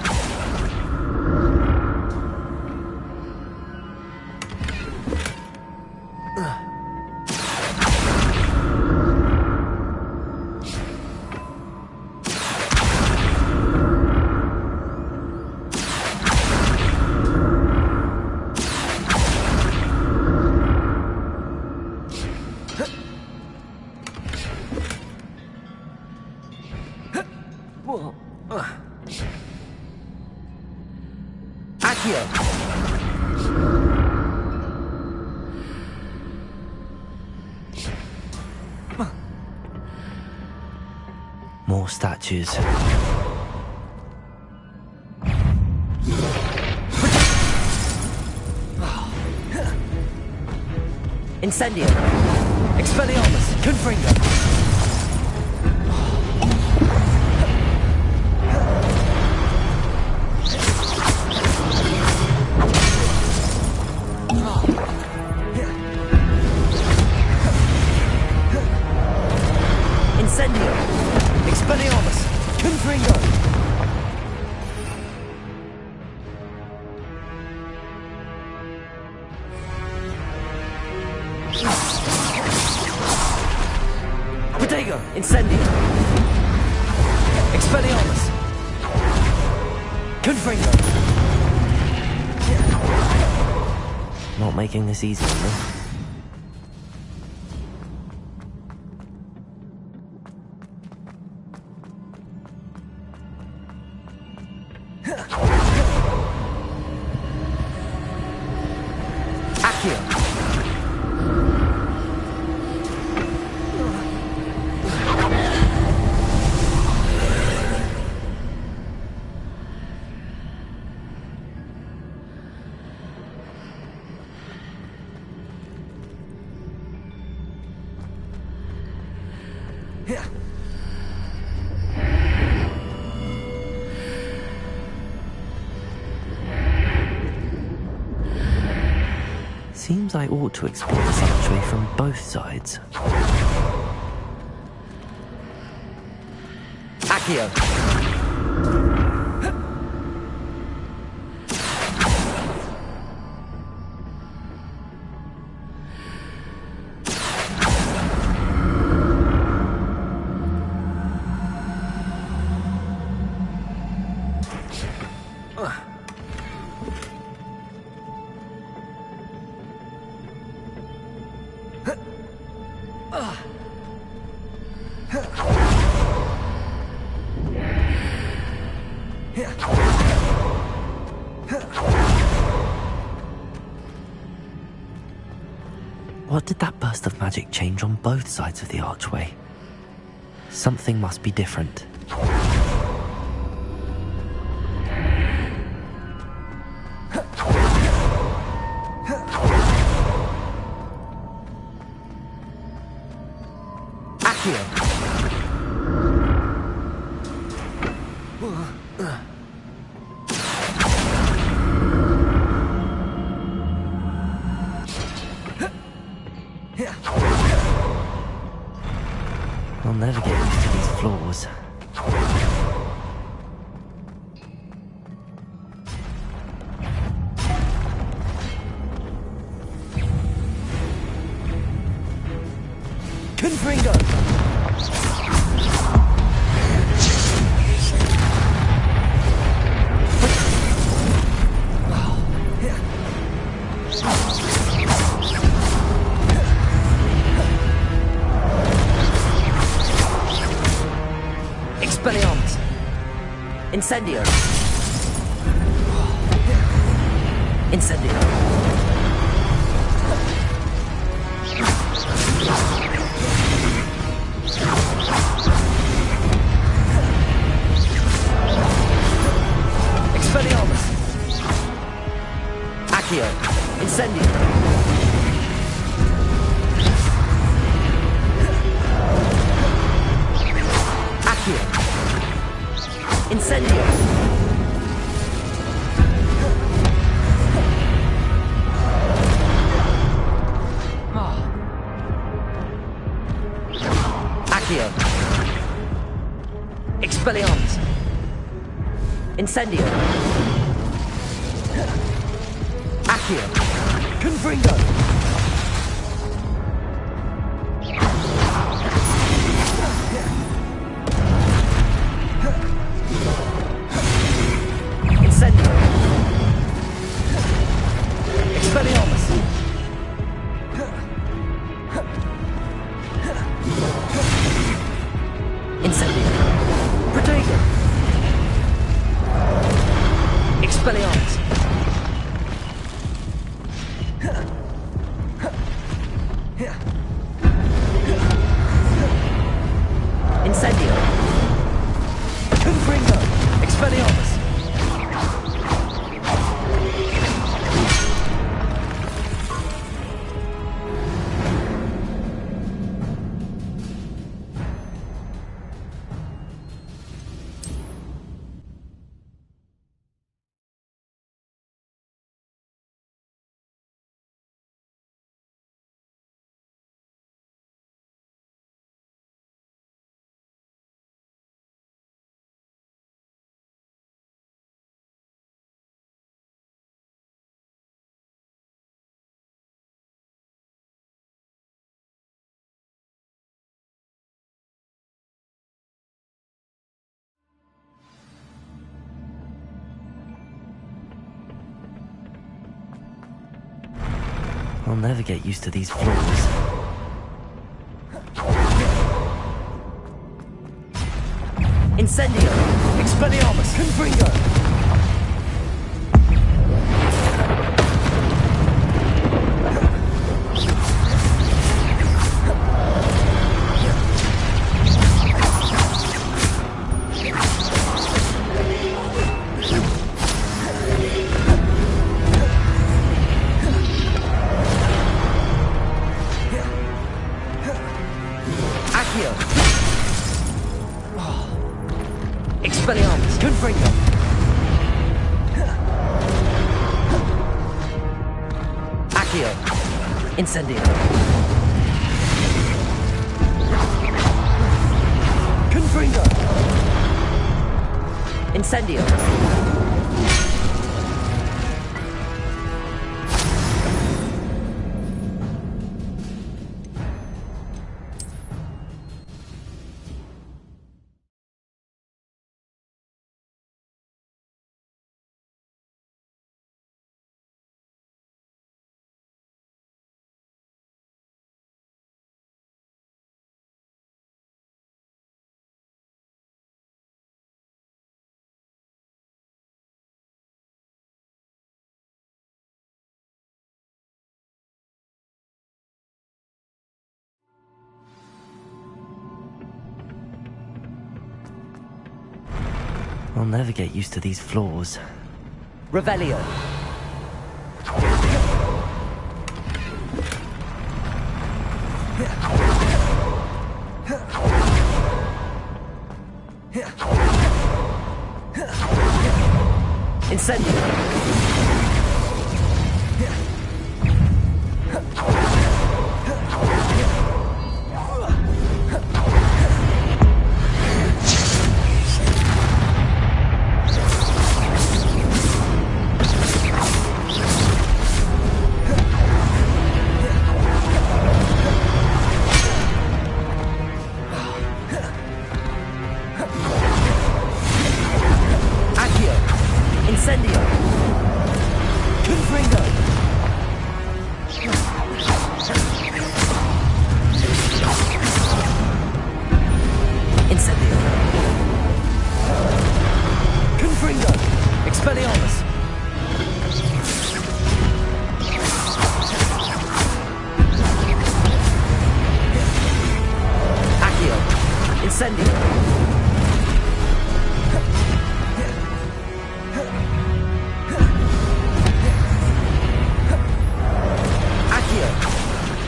More statues. Incendio. Expelliarmus. Confringo. Incendio. Expelliarmus. Confringo. Protego. Incendio. Expelliarmus. Confringo. Not making this easy on me. Accio! Seems I ought to explore this archway from both sides. Accio! What did that burst of magic change on both sides of the archway? Something must be different. Accio! I'll never get used to these floors. Confringo! Expelliarmus! Incendio! Incendio! Expelliarmus! Accio! Incendio! Accio! Incendio! Accio! Expelliarmus! Incendio! Accio! Confringo! Incendio! Expelliarmus! Incendio! Protego! Expelliarmus! Incendio! Confringo! Expelliarmus! I'll never get used to these floors. Incendio! Expelliarmus! Confringo! Expelliarmus, Confringo. Accio. Incendio. Confringo. Incendio. I'll never get used to these floors. Revelio. Incendio.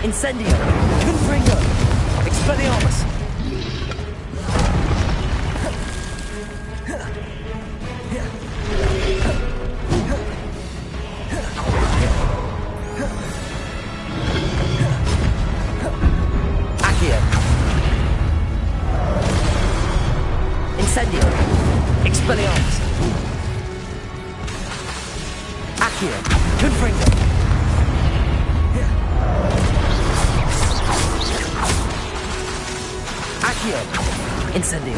Incendio! Confringo! Expelliarmus! Accio! Incendio! Expelliarmus! Accio! Confringo! Incendio.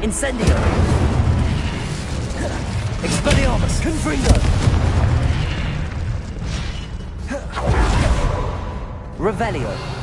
Incendio. Expelliarmus. Confringo. Revelio.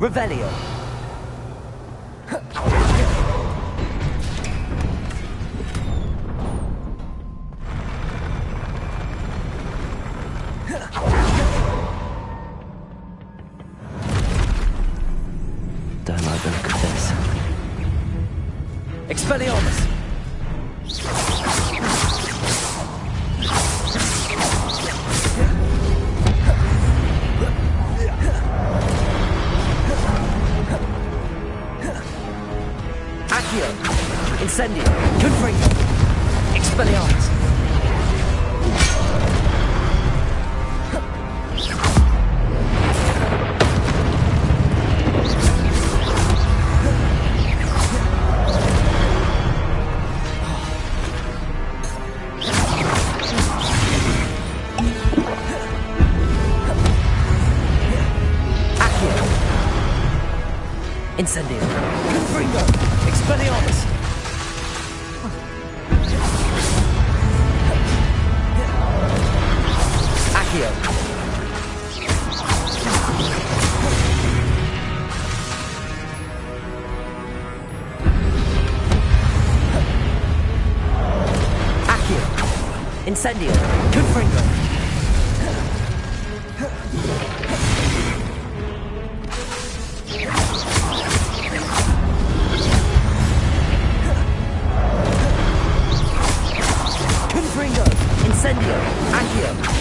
Revelio. Don't like the look of this. Expelliarmus. Accio. Incendio. Confringo. Expelliarmus. Incendio. Confringo. Expelliarmus. Accio. Accio. Incendio. Confringo. Confringo. Incendio. Accio.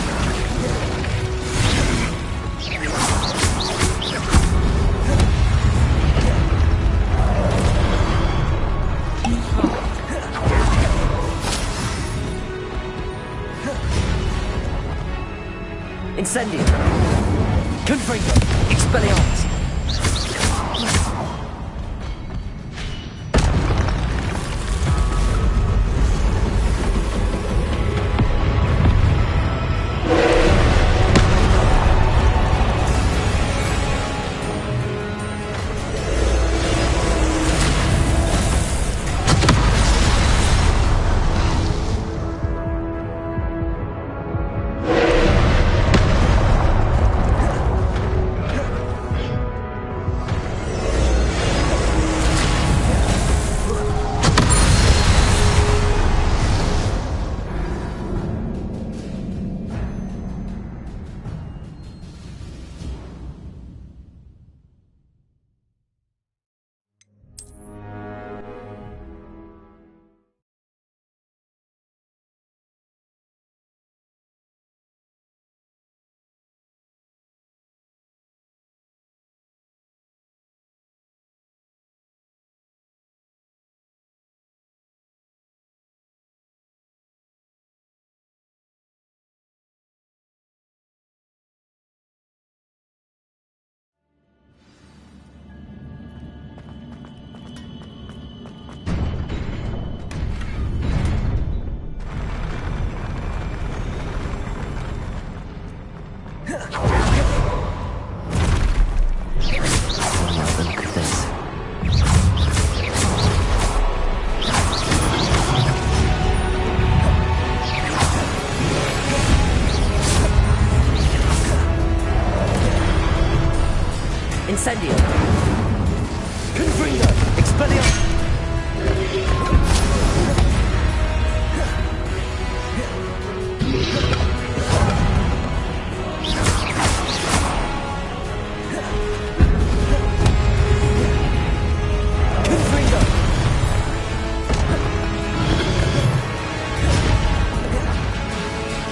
Incendio. Confringo. Expelliarmus. Incendio. Confringo. Expelliarmus. Confringo.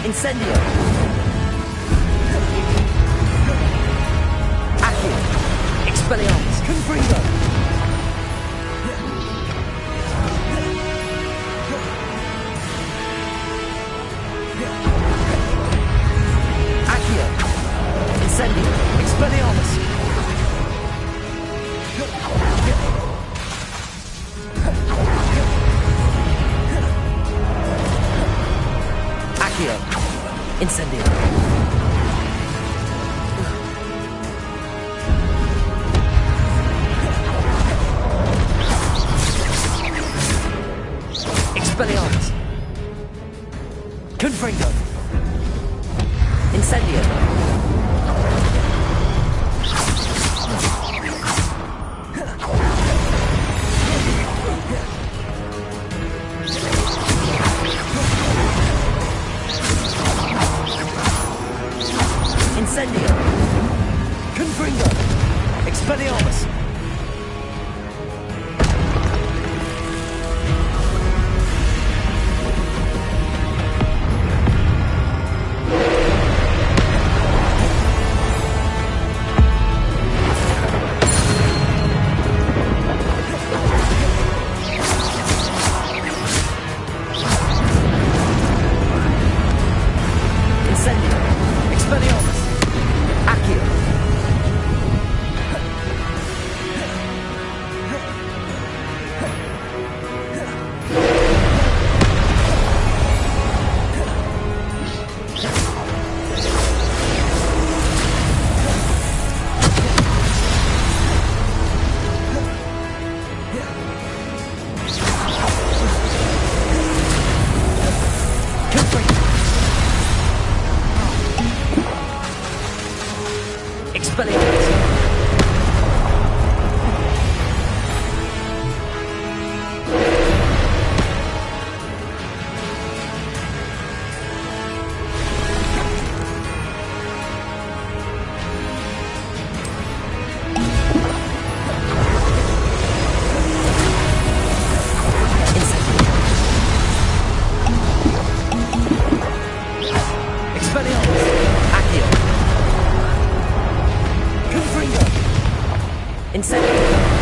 Incendio. Expelliarmus. Confringo. Accio. Incendio. Expelliarmus. Accio. Incendio. Expelliarmus. Confringo. Incendio. Incendio. Confringo. Expelliarmus. Incendio!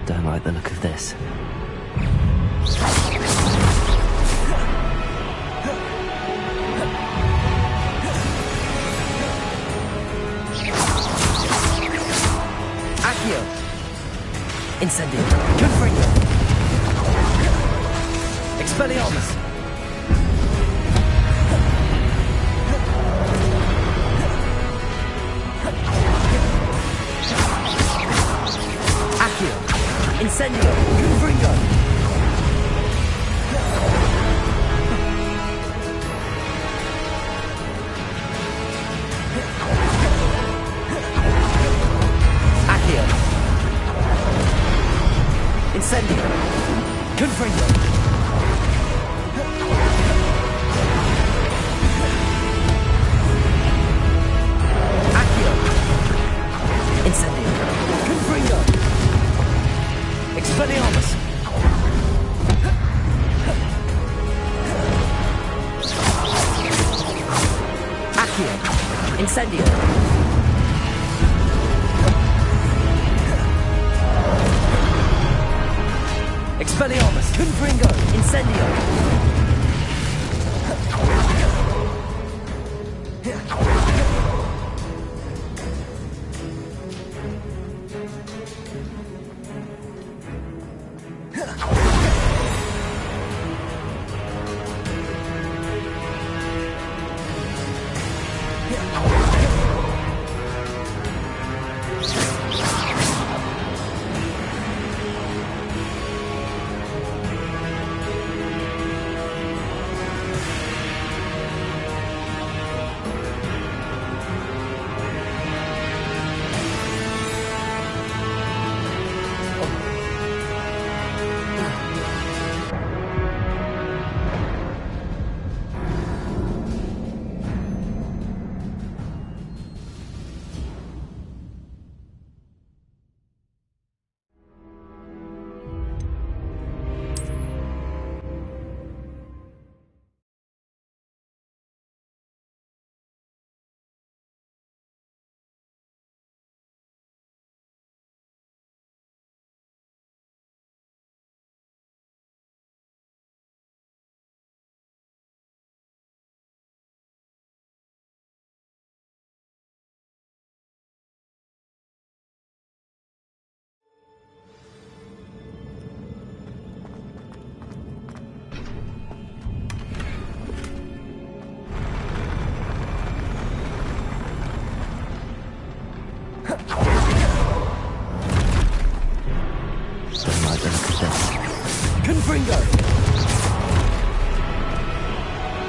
Don't like the look of this. Accio! Incendio! Confringo! Expelliarmus! Accio! Incendio! Confringo! Accio! Incendio! Confringo! Accio! Incendio! Confringo! Expelliarmus! Accio! Incendio! Expelliarmus! Confringo! Incendio!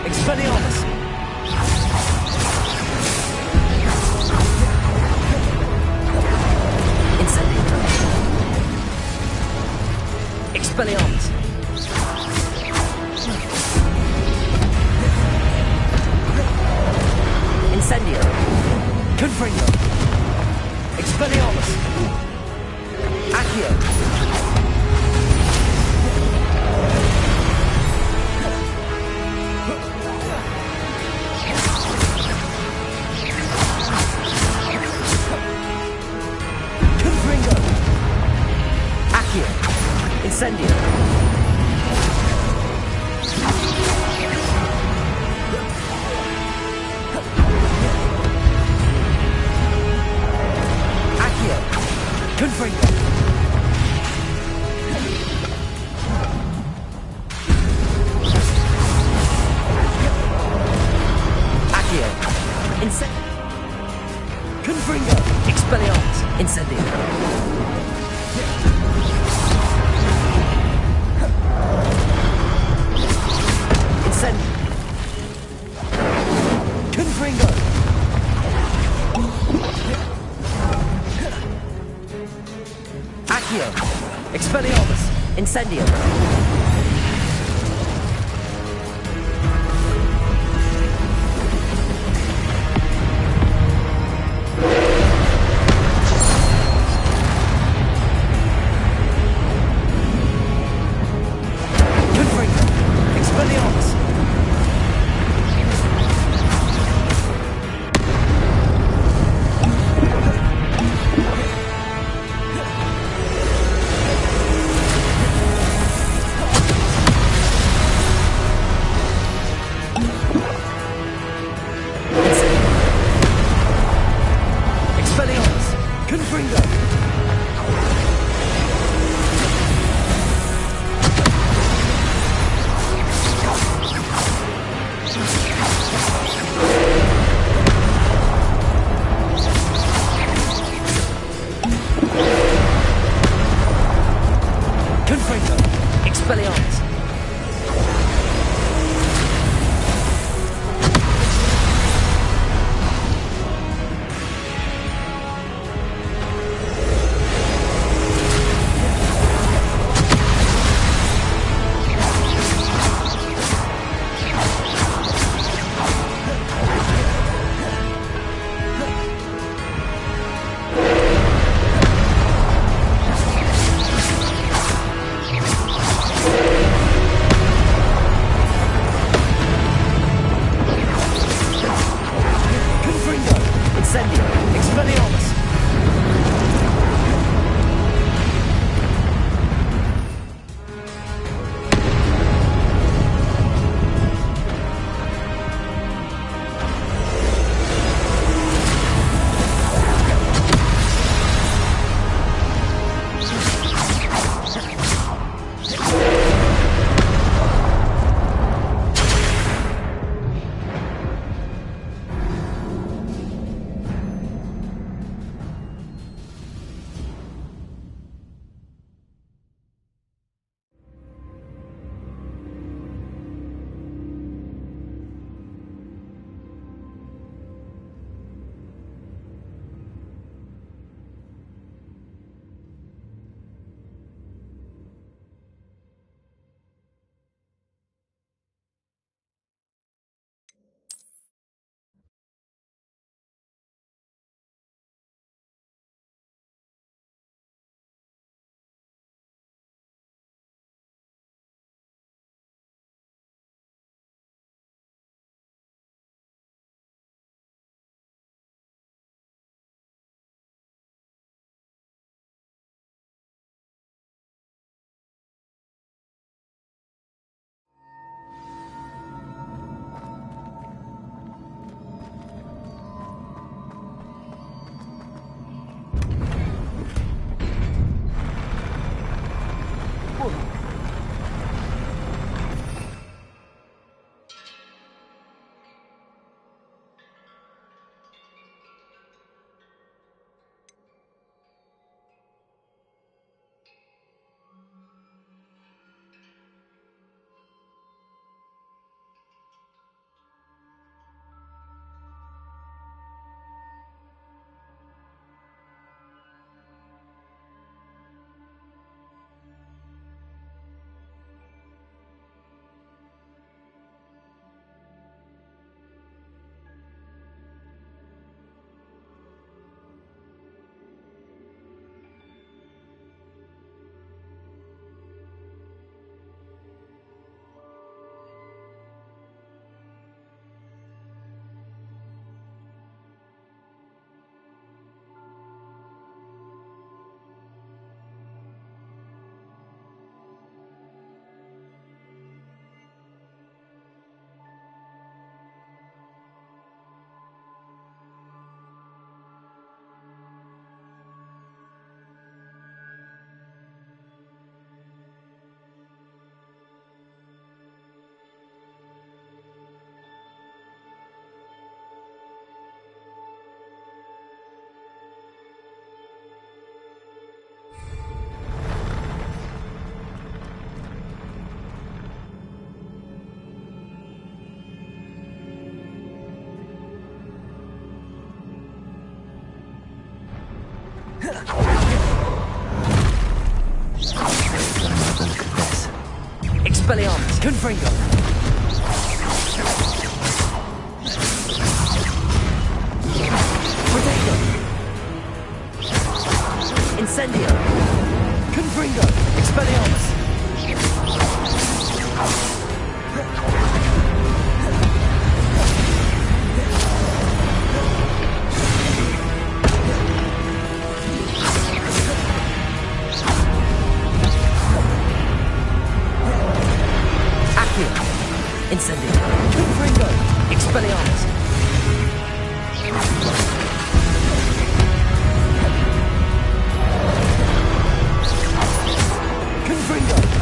Expelliarmus! Incendium! Expelliarmus! Incendio! Confringo! Expelliarmus! Accio! Confringo! Accio! Incendio! Confringo! Accio! Confringo! Expelliarmus! Incendio! Incendio! Confringo! Accio! Expelliarmus! Incendio! Confringo! Expelliarmus! Confringo. Protego. Incendio. Confringo. Expelliarmus. Incendio. Confringo. Expelliarmus. Confringo.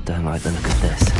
Don't like the look of this.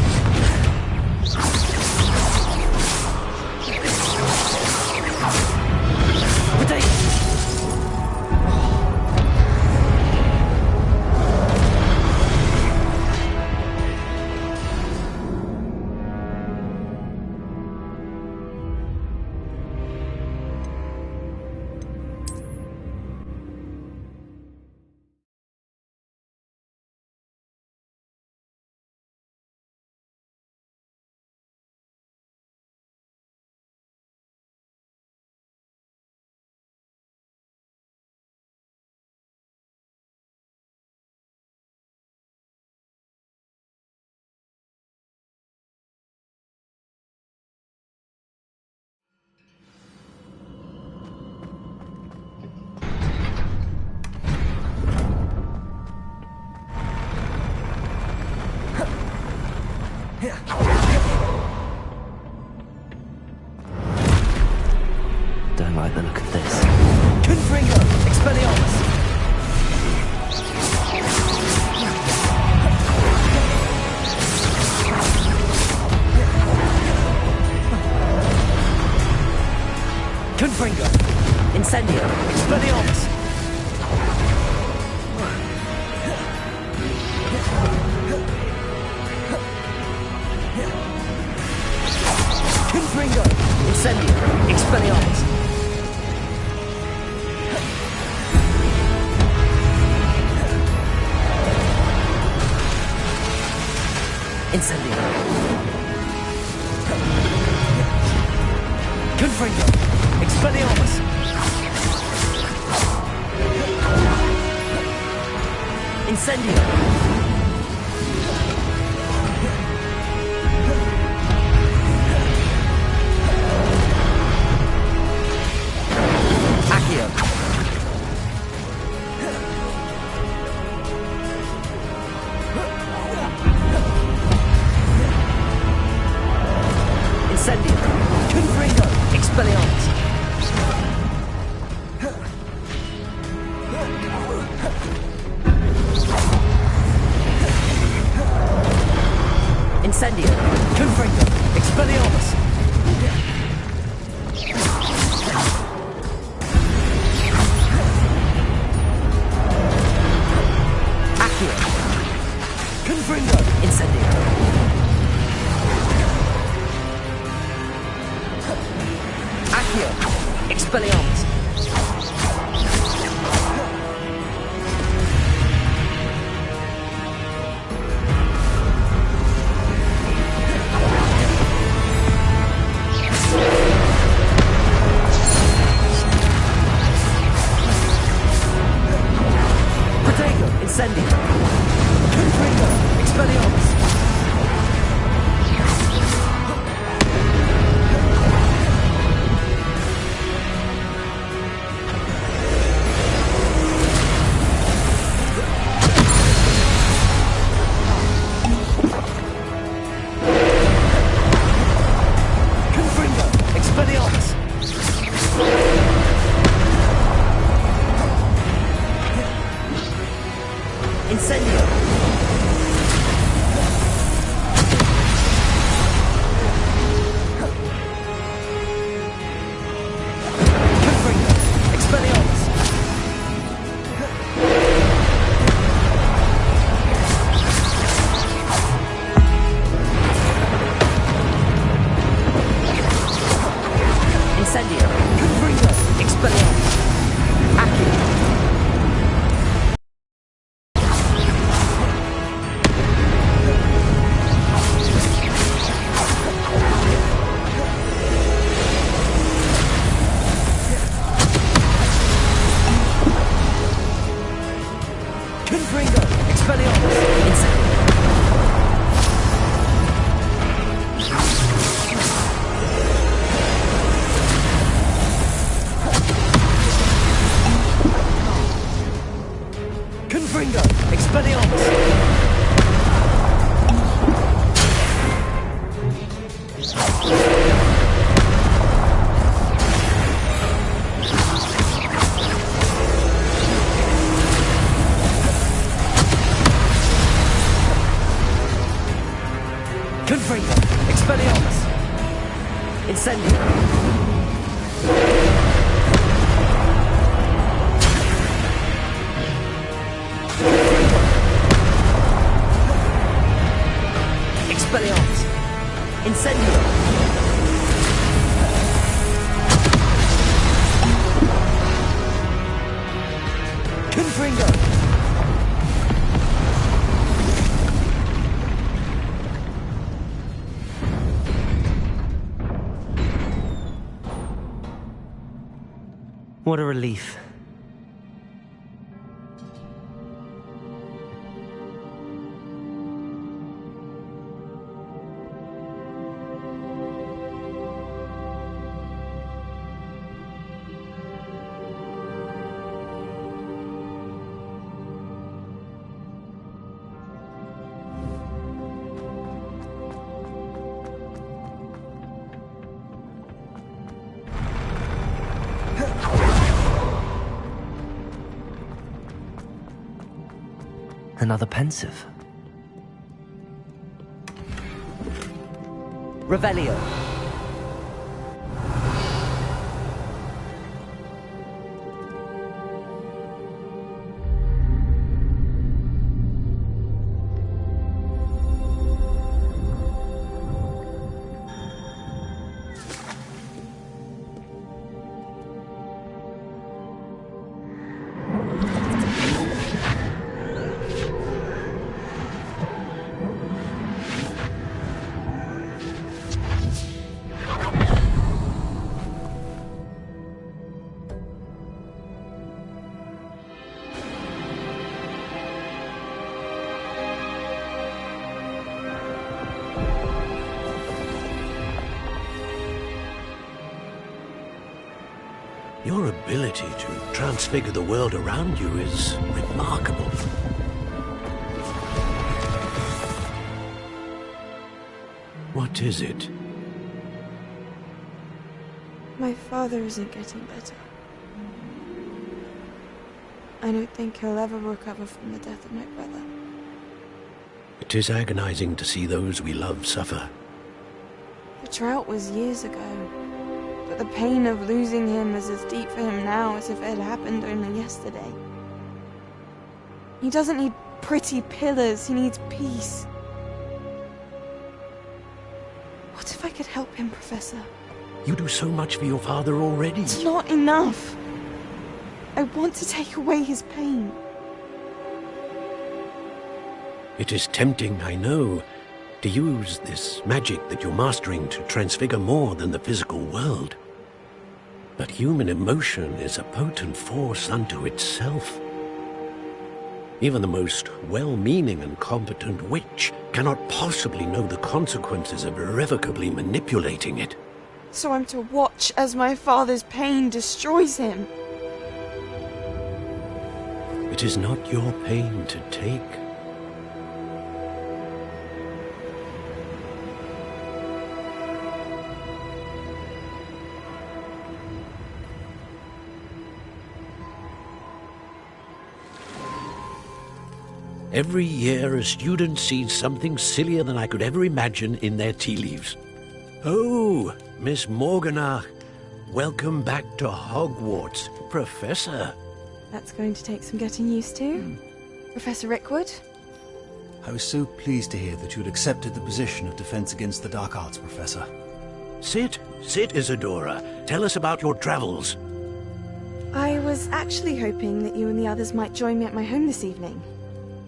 Don't like the look of this. Confringo! Expelliarmus! Confringo! Incendio! Expelliarmus! Confringo! Incendio! Expelliarmus! Incendio! Confringo! Expelliarmus! Incendio! Accio! Incendio! Confringo! Expelliarmus! Incendio! Confringo! Expelliarmus! Accio! Confringo! Incendio! Accio! Expelliarmus! Protego! Incendio! Confringo! Expelliarmus! Incendio. Confringo. Expelliarmus. Accio. Confringo. Expelliarmus. Incendio. Confringo! Expelliarmus! Confringo! Expelliarmus! Incendio! Expelliarmus! Incendio! Confringo! What a relief. Another pensive. Revelio. Your ability to transfigure the world around you is remarkable. What is it? My father isn't getting better. I don't think he'll ever recover from the death of my brother. It is agonizing to see those we love suffer. The drought was years ago, but the pain of losing him is as deep for him now as if it had happened only yesterday. He doesn't need pretty pillars, he needs peace. What if I could help him, Professor? You do so much for your father already. It's not enough. I want to take away his pain. It is tempting, I know, to use this magic that you're mastering to transfigure more than the physical world. But human emotion is a potent force unto itself. Even the most well-meaning and competent witch cannot possibly know the consequences of irrevocably manipulating it. So I'm to watch as my father's pain destroys him. It is not your pain to take. Every year, a student sees something sillier than I could ever imagine in their tea leaves. Oh, Miss Morganach, welcome back to Hogwarts, Professor. That's going to take some getting used to. Professor Rickwood? I was so pleased to hear that you had accepted the position of Defense Against the Dark Arts, Professor. Sit, Isadora. Tell us about your travels. I was actually hoping that you and the others might join me at my home this evening.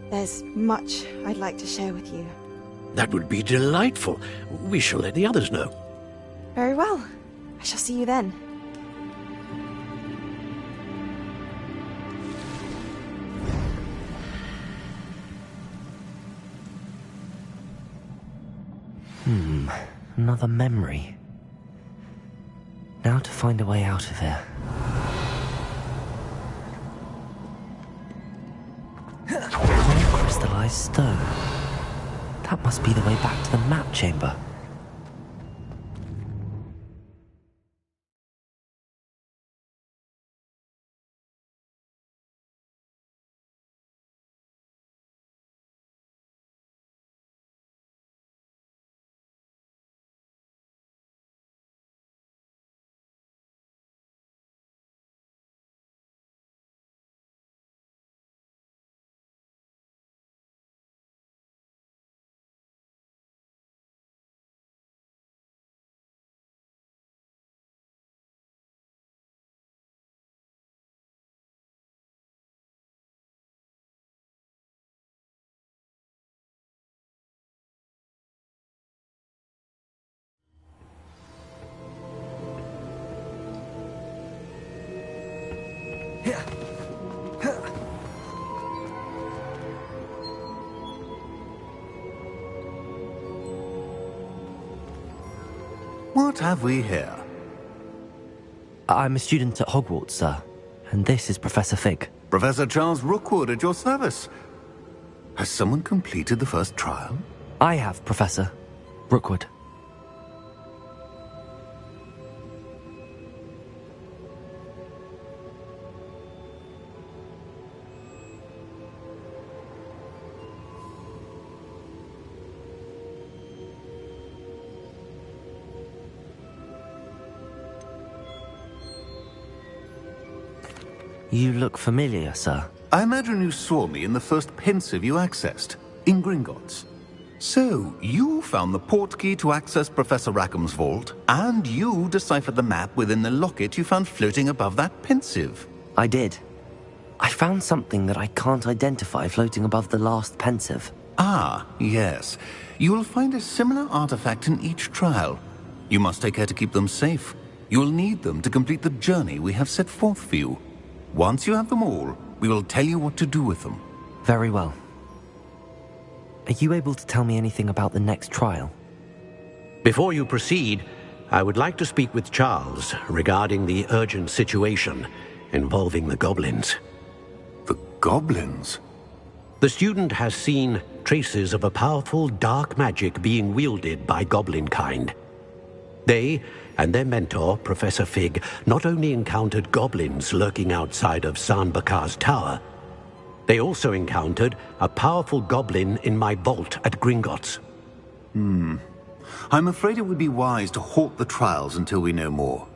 There's much I'd like to share with you. That would be delightful. We shall let the others know. Very well. I shall see you then. Another memory. Now to find a way out of here. More crystallized stone. That must be the way back to the map chamber. What have we here? I'm a student at Hogwarts, sir. And this is Professor Fig. Professor Charles Rookwood at your service. Has someone completed the first trial? I have, Professor Rookwood. You look familiar, sir. I imagine you saw me in the first pensive you accessed, in Gringotts. So, you found the portkey to access Professor Rackham's vault, and you deciphered the map within the locket you found floating above that pensive. I did. I found something that I can't identify floating above the last pensive. Ah, yes. You will find a similar artifact in each trial. You must take care to keep them safe. You will need them to complete the journey we have set forth for you. Once you have them all, we will tell you what to do with them. Very well. Are you able to tell me anything about the next trial? Before you proceed, I would like to speak with Charles regarding the urgent situation involving the goblins. The goblins? The student has seen traces of a powerful dark magic being wielded by goblin kind. They and their mentor, Professor Fig, not only encountered goblins lurking outside of Sanbakar's tower, they also encountered a powerful goblin in my vault at Gringotts. I'm afraid it would be wise to halt the trials until we know more.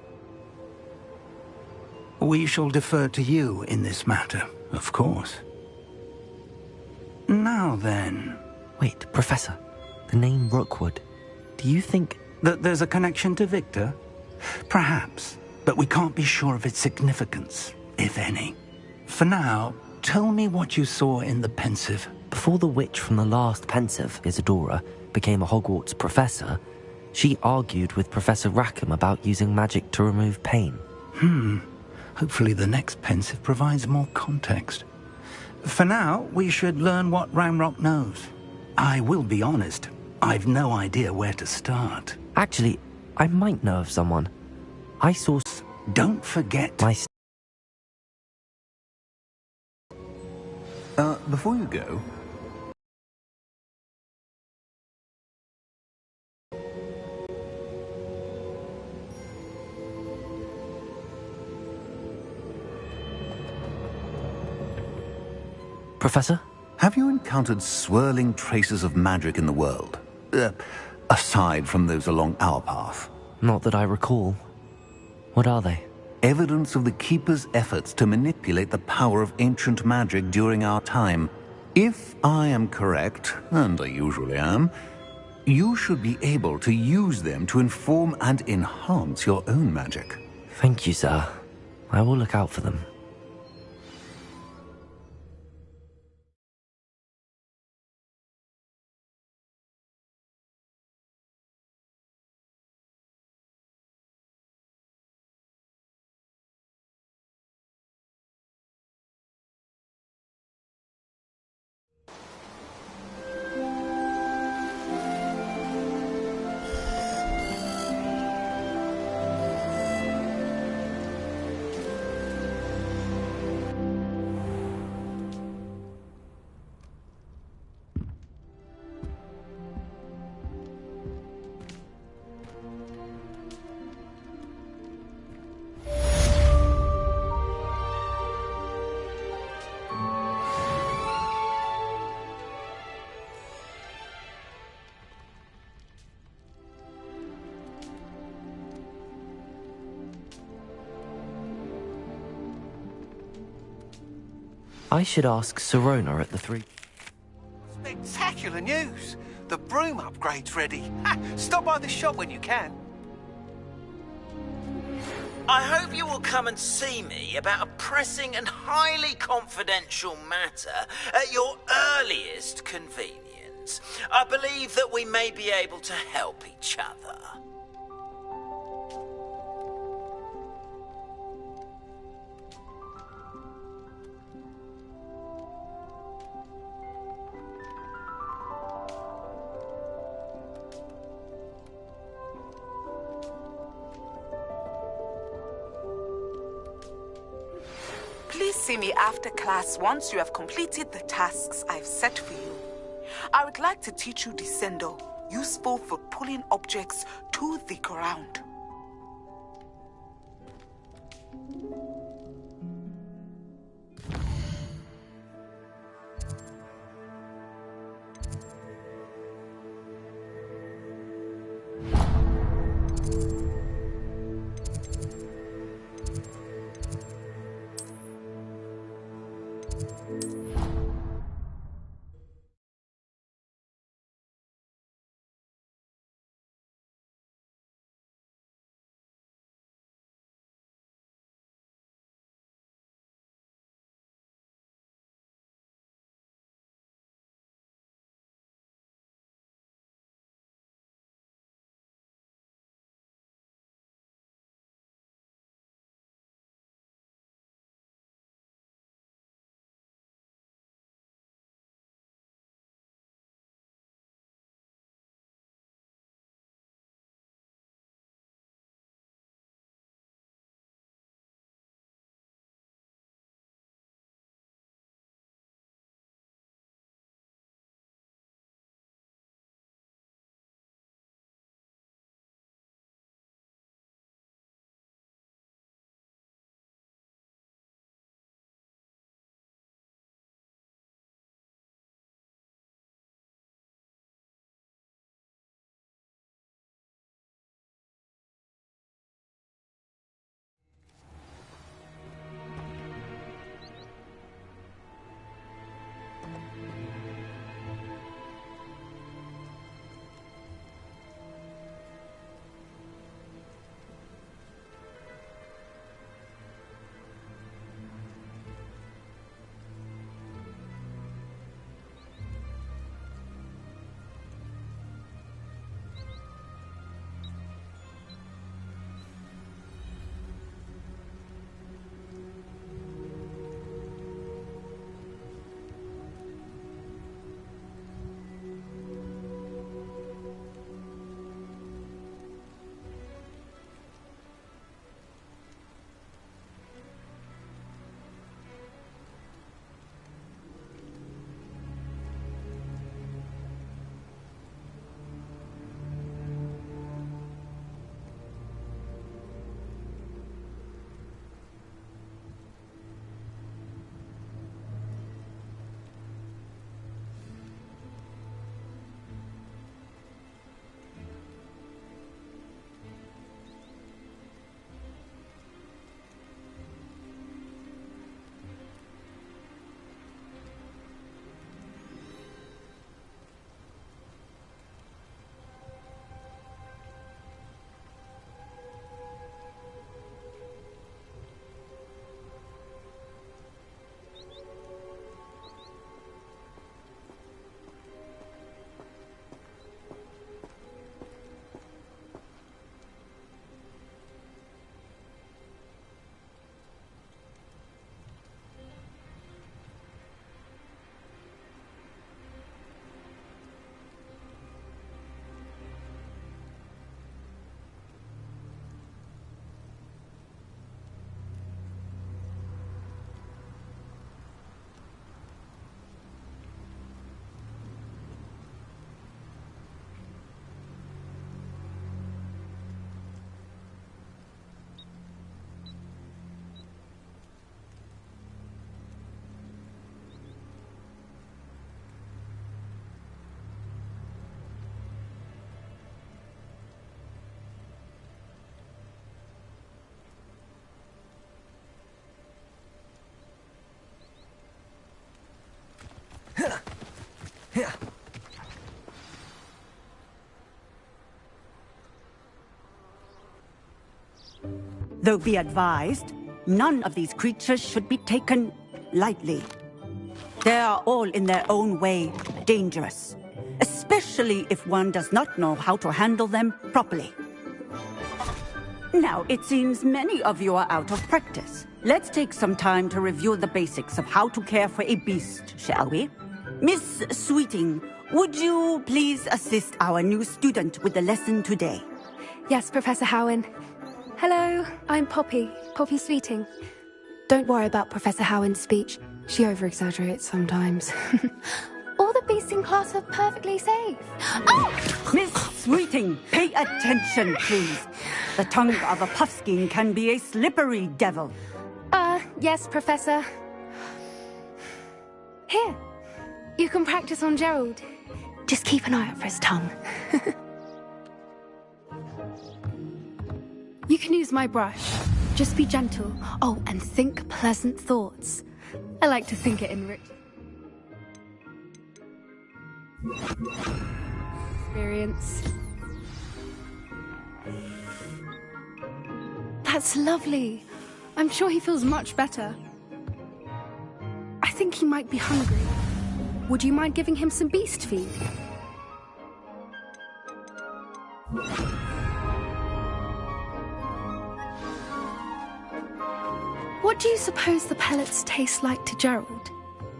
We shall defer to you in this matter, of course. Now then... Wait, Professor. The name Rookwood. Do you think... that there's a connection to Victor? Perhaps, but we can't be sure of its significance, if any. For now, tell me what you saw in the pensive. Before the witch from the last pensive, Isadora, became a Hogwarts professor, she argued with Professor Rackham about using magic to remove pain. Hopefully the next pensive provides more context. For now, we should learn what Ramrock knows. I will be honest, I've no idea where to start. Actually, I might know of someone. I saw... Don't forget... my... Before you go... Professor? Have you encountered swirling traces of magic in the world? Aside from those along our path? Not that I recall. What are they? Evidence of the Keeper's efforts to manipulate the power of ancient magic during our time. If I am correct, and I usually am, You should be able to use them to inform and enhance your own magic. Thank you, sir. I will look out for them. I should ask Sirona at the three... Spectacular news! The broom upgrade's ready. Ha! Stop by the shop when you can. I hope you will come and see me about a pressing and highly confidential matter at your earliest convenience. I believe that we may be able to help each other. Please see me after class once you have completed the tasks I've set for you. I would like to teach you Descendo, useful for pulling objects to the ground. Though be advised, none of these creatures should be taken lightly. They are all in their own way dangerous, especially if one does not know how to handle them properly. Now, it seems many of you are out of practice. Let's take some time to review the basics of how to care for a beast, shall we? Miss Sweeting, would you please assist our new student with the lesson today? Yes, Professor Howen. Hello, I'm Poppy Sweeting. Don't worry about Professor Howen's speech. She over-exaggerates sometimes. All the beasts in class are perfectly safe. Oh! Miss Sweeting, pay attention, please. The tongue of a puffskein can be a slippery devil. Yes, Professor. Here, you can practice on Gerald. Just keep an eye out for his tongue. You can use my brush. Just be gentle. Oh, and think pleasant thoughts. I like to think it enrich. Experience. That's lovely. I'm sure he feels much better. I think he might be hungry. Would you mind giving him some beast feed? What do you suppose the pellets taste like to Gerald?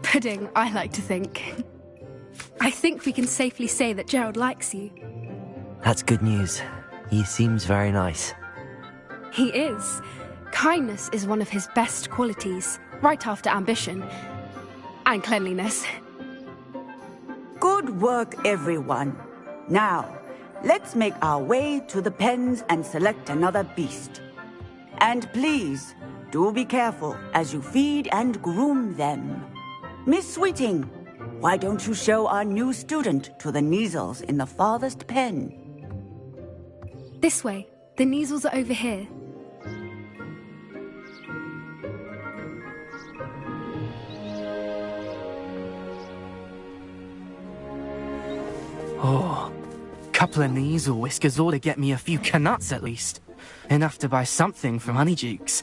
Pudding, I like to think. I think we can safely say that Gerald likes you. That's good news. He seems very nice. He is. Kindness is one of his best qualities, right after ambition. And cleanliness. Good work, everyone. Now, let's make our way to the pens and select another beast. And please, do be careful as you feed and groom them. Miss Sweeting, why don't you show our new student to the Kneazles in the farthest pen? This way. The Kneazles are over here. Oh, couple of Kneazle whiskers ought to get me a few canuts at least. Enough to buy something from Honeydukes.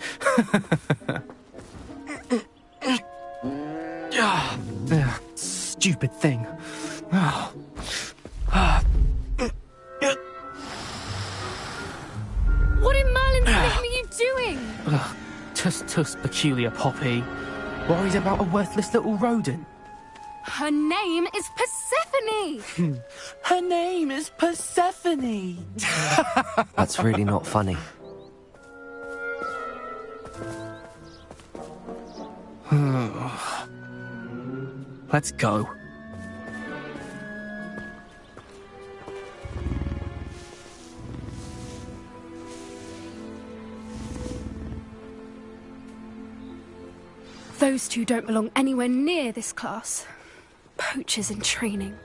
Stupid thing. What in Merlin's name are you doing? Tuss, peculiar Poppy. Worries about a worthless little rodent. Her name is Persephone! Her name is Persephone! That's really not funny. Let's go. Those two don't belong anywhere near this class. Poachers in training.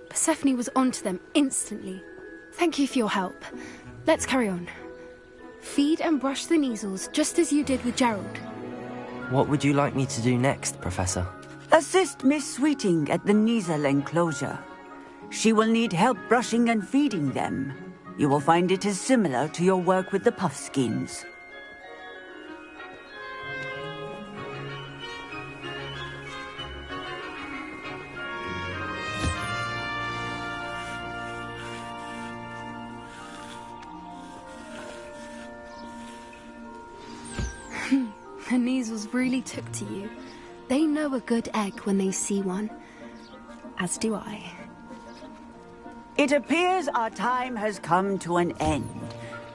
Persephone was onto them instantly. Thank you for your help. Let's carry on. Feed and brush the Kneazles just as you did with Gerald. What would you like me to do next, Professor? Assist Miss Sweeting at the Kneazle enclosure. She will need help brushing and feeding them. You will find it is similar to your work with the puffskins. The Kneazles really took to you. They know a good egg when they see one. As do I. It appears our time has come to an end.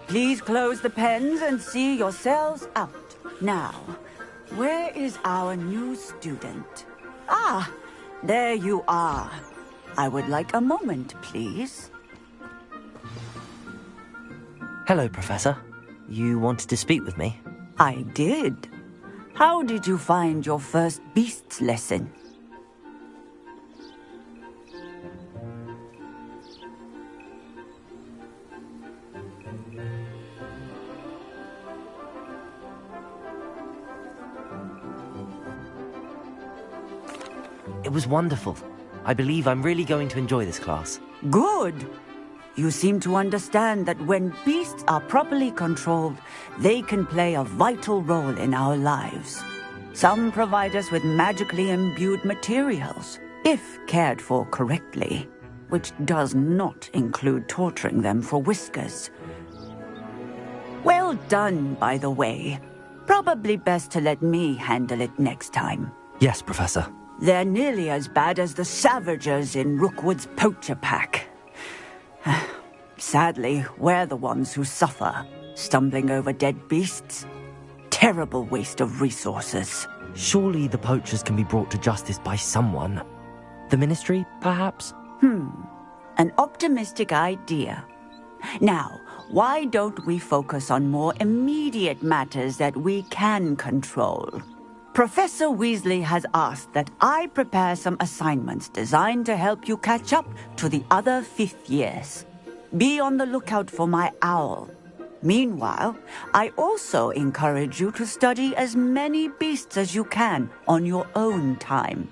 Please close the pens and see yourselves out. Now, where is our new student? Ah, there you are. I would like a moment, please. Hello, Professor. You wanted to speak with me? I did. How did you find your first beasts lesson? It was wonderful. I believe I'm really going to enjoy this class. Good. you seem to understand that when beasts are properly controlled, they can play a vital role in our lives. Some provide us with magically imbued materials, if cared for correctly, which does not include torturing them for whiskers. Well done, by the way. Probably best to let me handle it next time. Yes, Professor. They're nearly as bad as the Savagers in Rookwood's poacher pack. Sadly, we're the ones who suffer, stumbling over dead beasts. Terrible waste of resources. Surely the poachers can be brought to justice by someone. The Ministry, perhaps? An optimistic idea. Now, why don't we focus on more immediate matters that we can control? Professor Weasley has asked that I prepare some assignments designed to help you catch up to the other 5th years. Be on the lookout for my owl. Meanwhile, I also encourage you to study as many beasts as you can on your own time.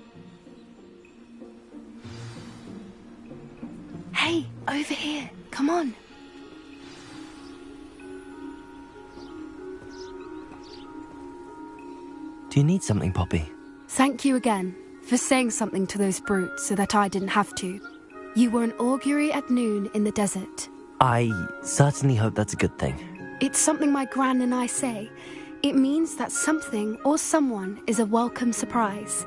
Hey, over here. Come on. Do you need something, Poppy? Thank you again for saying something to those brutes so that I didn't have to. You were an augury at noon in the desert. I certainly hope that's a good thing. It's something my gran and I say. It means that something or someone is a welcome surprise.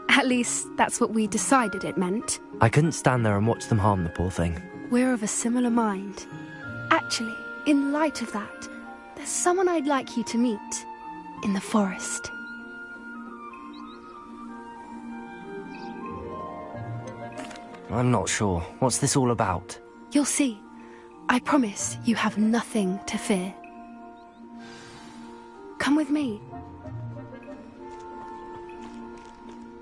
At least, that's what we decided it meant. I couldn't stand there and watch them harm the poor thing. We're of a similar mind. Actually, in light of that, there's someone I'd like you to meet. In the forest. I'm not sure. What's this all about? You'll see. I promise you have nothing to fear. Come with me.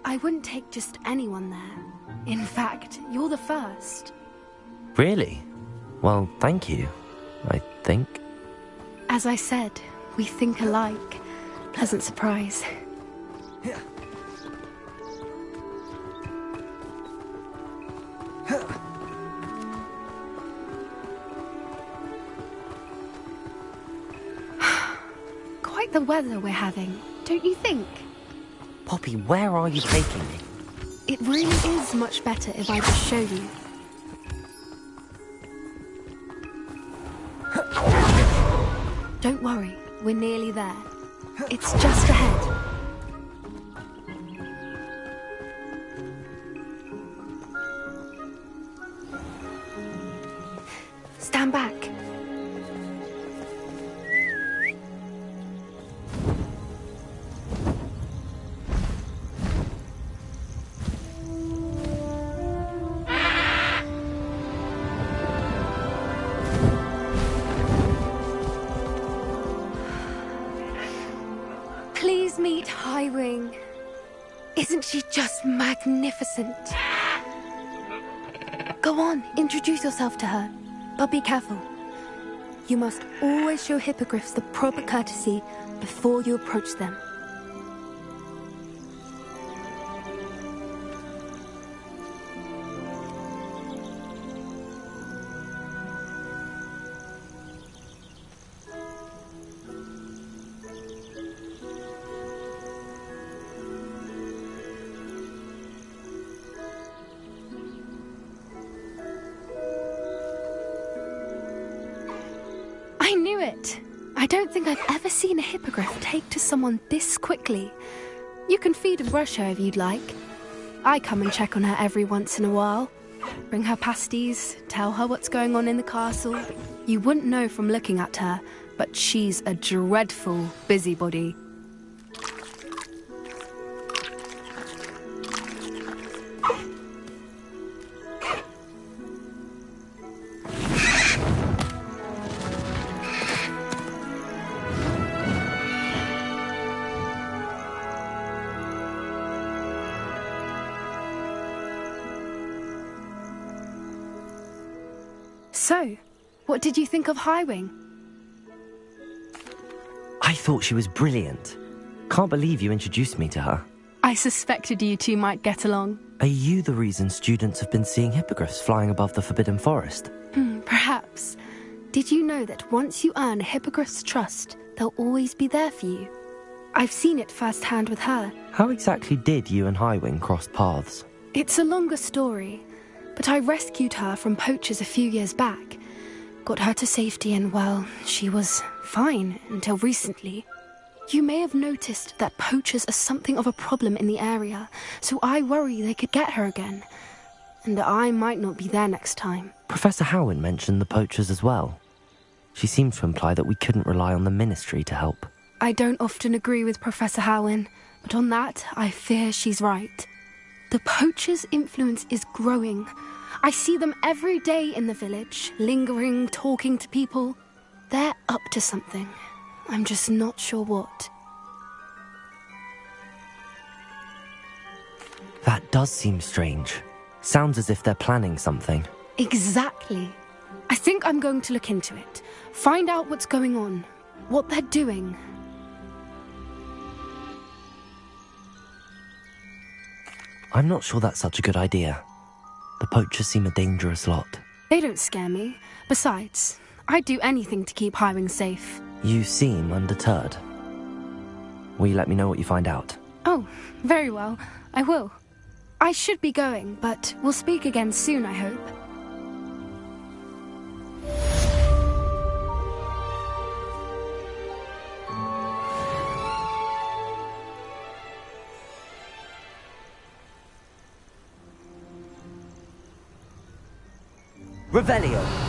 I wouldn't take just anyone there. In fact, you're the first. Really? Well, thank you, I think. As I said, we think alike. Pleasant surprise. Quite the weather we're having, don't you think? Poppy, where are you taking me? It really is much better if I just show you. Don't worry, we're nearly there. It's just ahead. Stand back. Please meet Highwing. Isn't she just magnificent? Go on, introduce yourself to her. But be careful. You must always show hippogriffs the proper courtesy before you approach them. I knew it! I don't think I've ever seen a hippogriff take to someone this quickly. You can feed and brush her if you'd like. I come and check on her every once in a while. Bring her pasties, tell her what's going on in the castle. You wouldn't know from looking at her, but she's a dreadful busybody. So, what did you think of Highwing? I thought she was brilliant. Can't believe you introduced me to her. I suspected you two might get along. Are you the reason students have been seeing hippogriffs flying above the Forbidden Forest? Perhaps. Did you know that once you earn Hippogriff's trust, they'll always be there for you? I've seen it firsthand with her. How exactly did you and Highwing cross paths? It's a longer story, but I rescued her from poachers a few years back. Got her to safety and, well, she was fine until recently. You may have noticed that poachers are something of a problem in the area, so I worry they could get her again. And I might not be there next time. Professor Howin mentioned the poachers as well. She seemed to imply that we couldn't rely on the Ministry to help. I don't often agree with Professor Howin, but on that, I fear she's right. The poachers' influence is growing. I see them every day in the village, lingering, talking to people. They're up to something. I'm just not sure what. That does seem strange. Sounds as if they're planning something. Exactly. I think I'm going to look into it. Find out what's going on, what they're doing. I'm not sure that's such a good idea. The poachers seem a dangerous lot. They don't scare me. Besides, I'd do anything to keep Highwing safe. You seem undeterred. Will you let me know what you find out? Oh, very well. I will. I should be going, but we'll speak again soon, I hope. Revelio!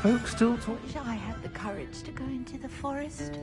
Folks still talk. Wish I had the courage to go into the forest.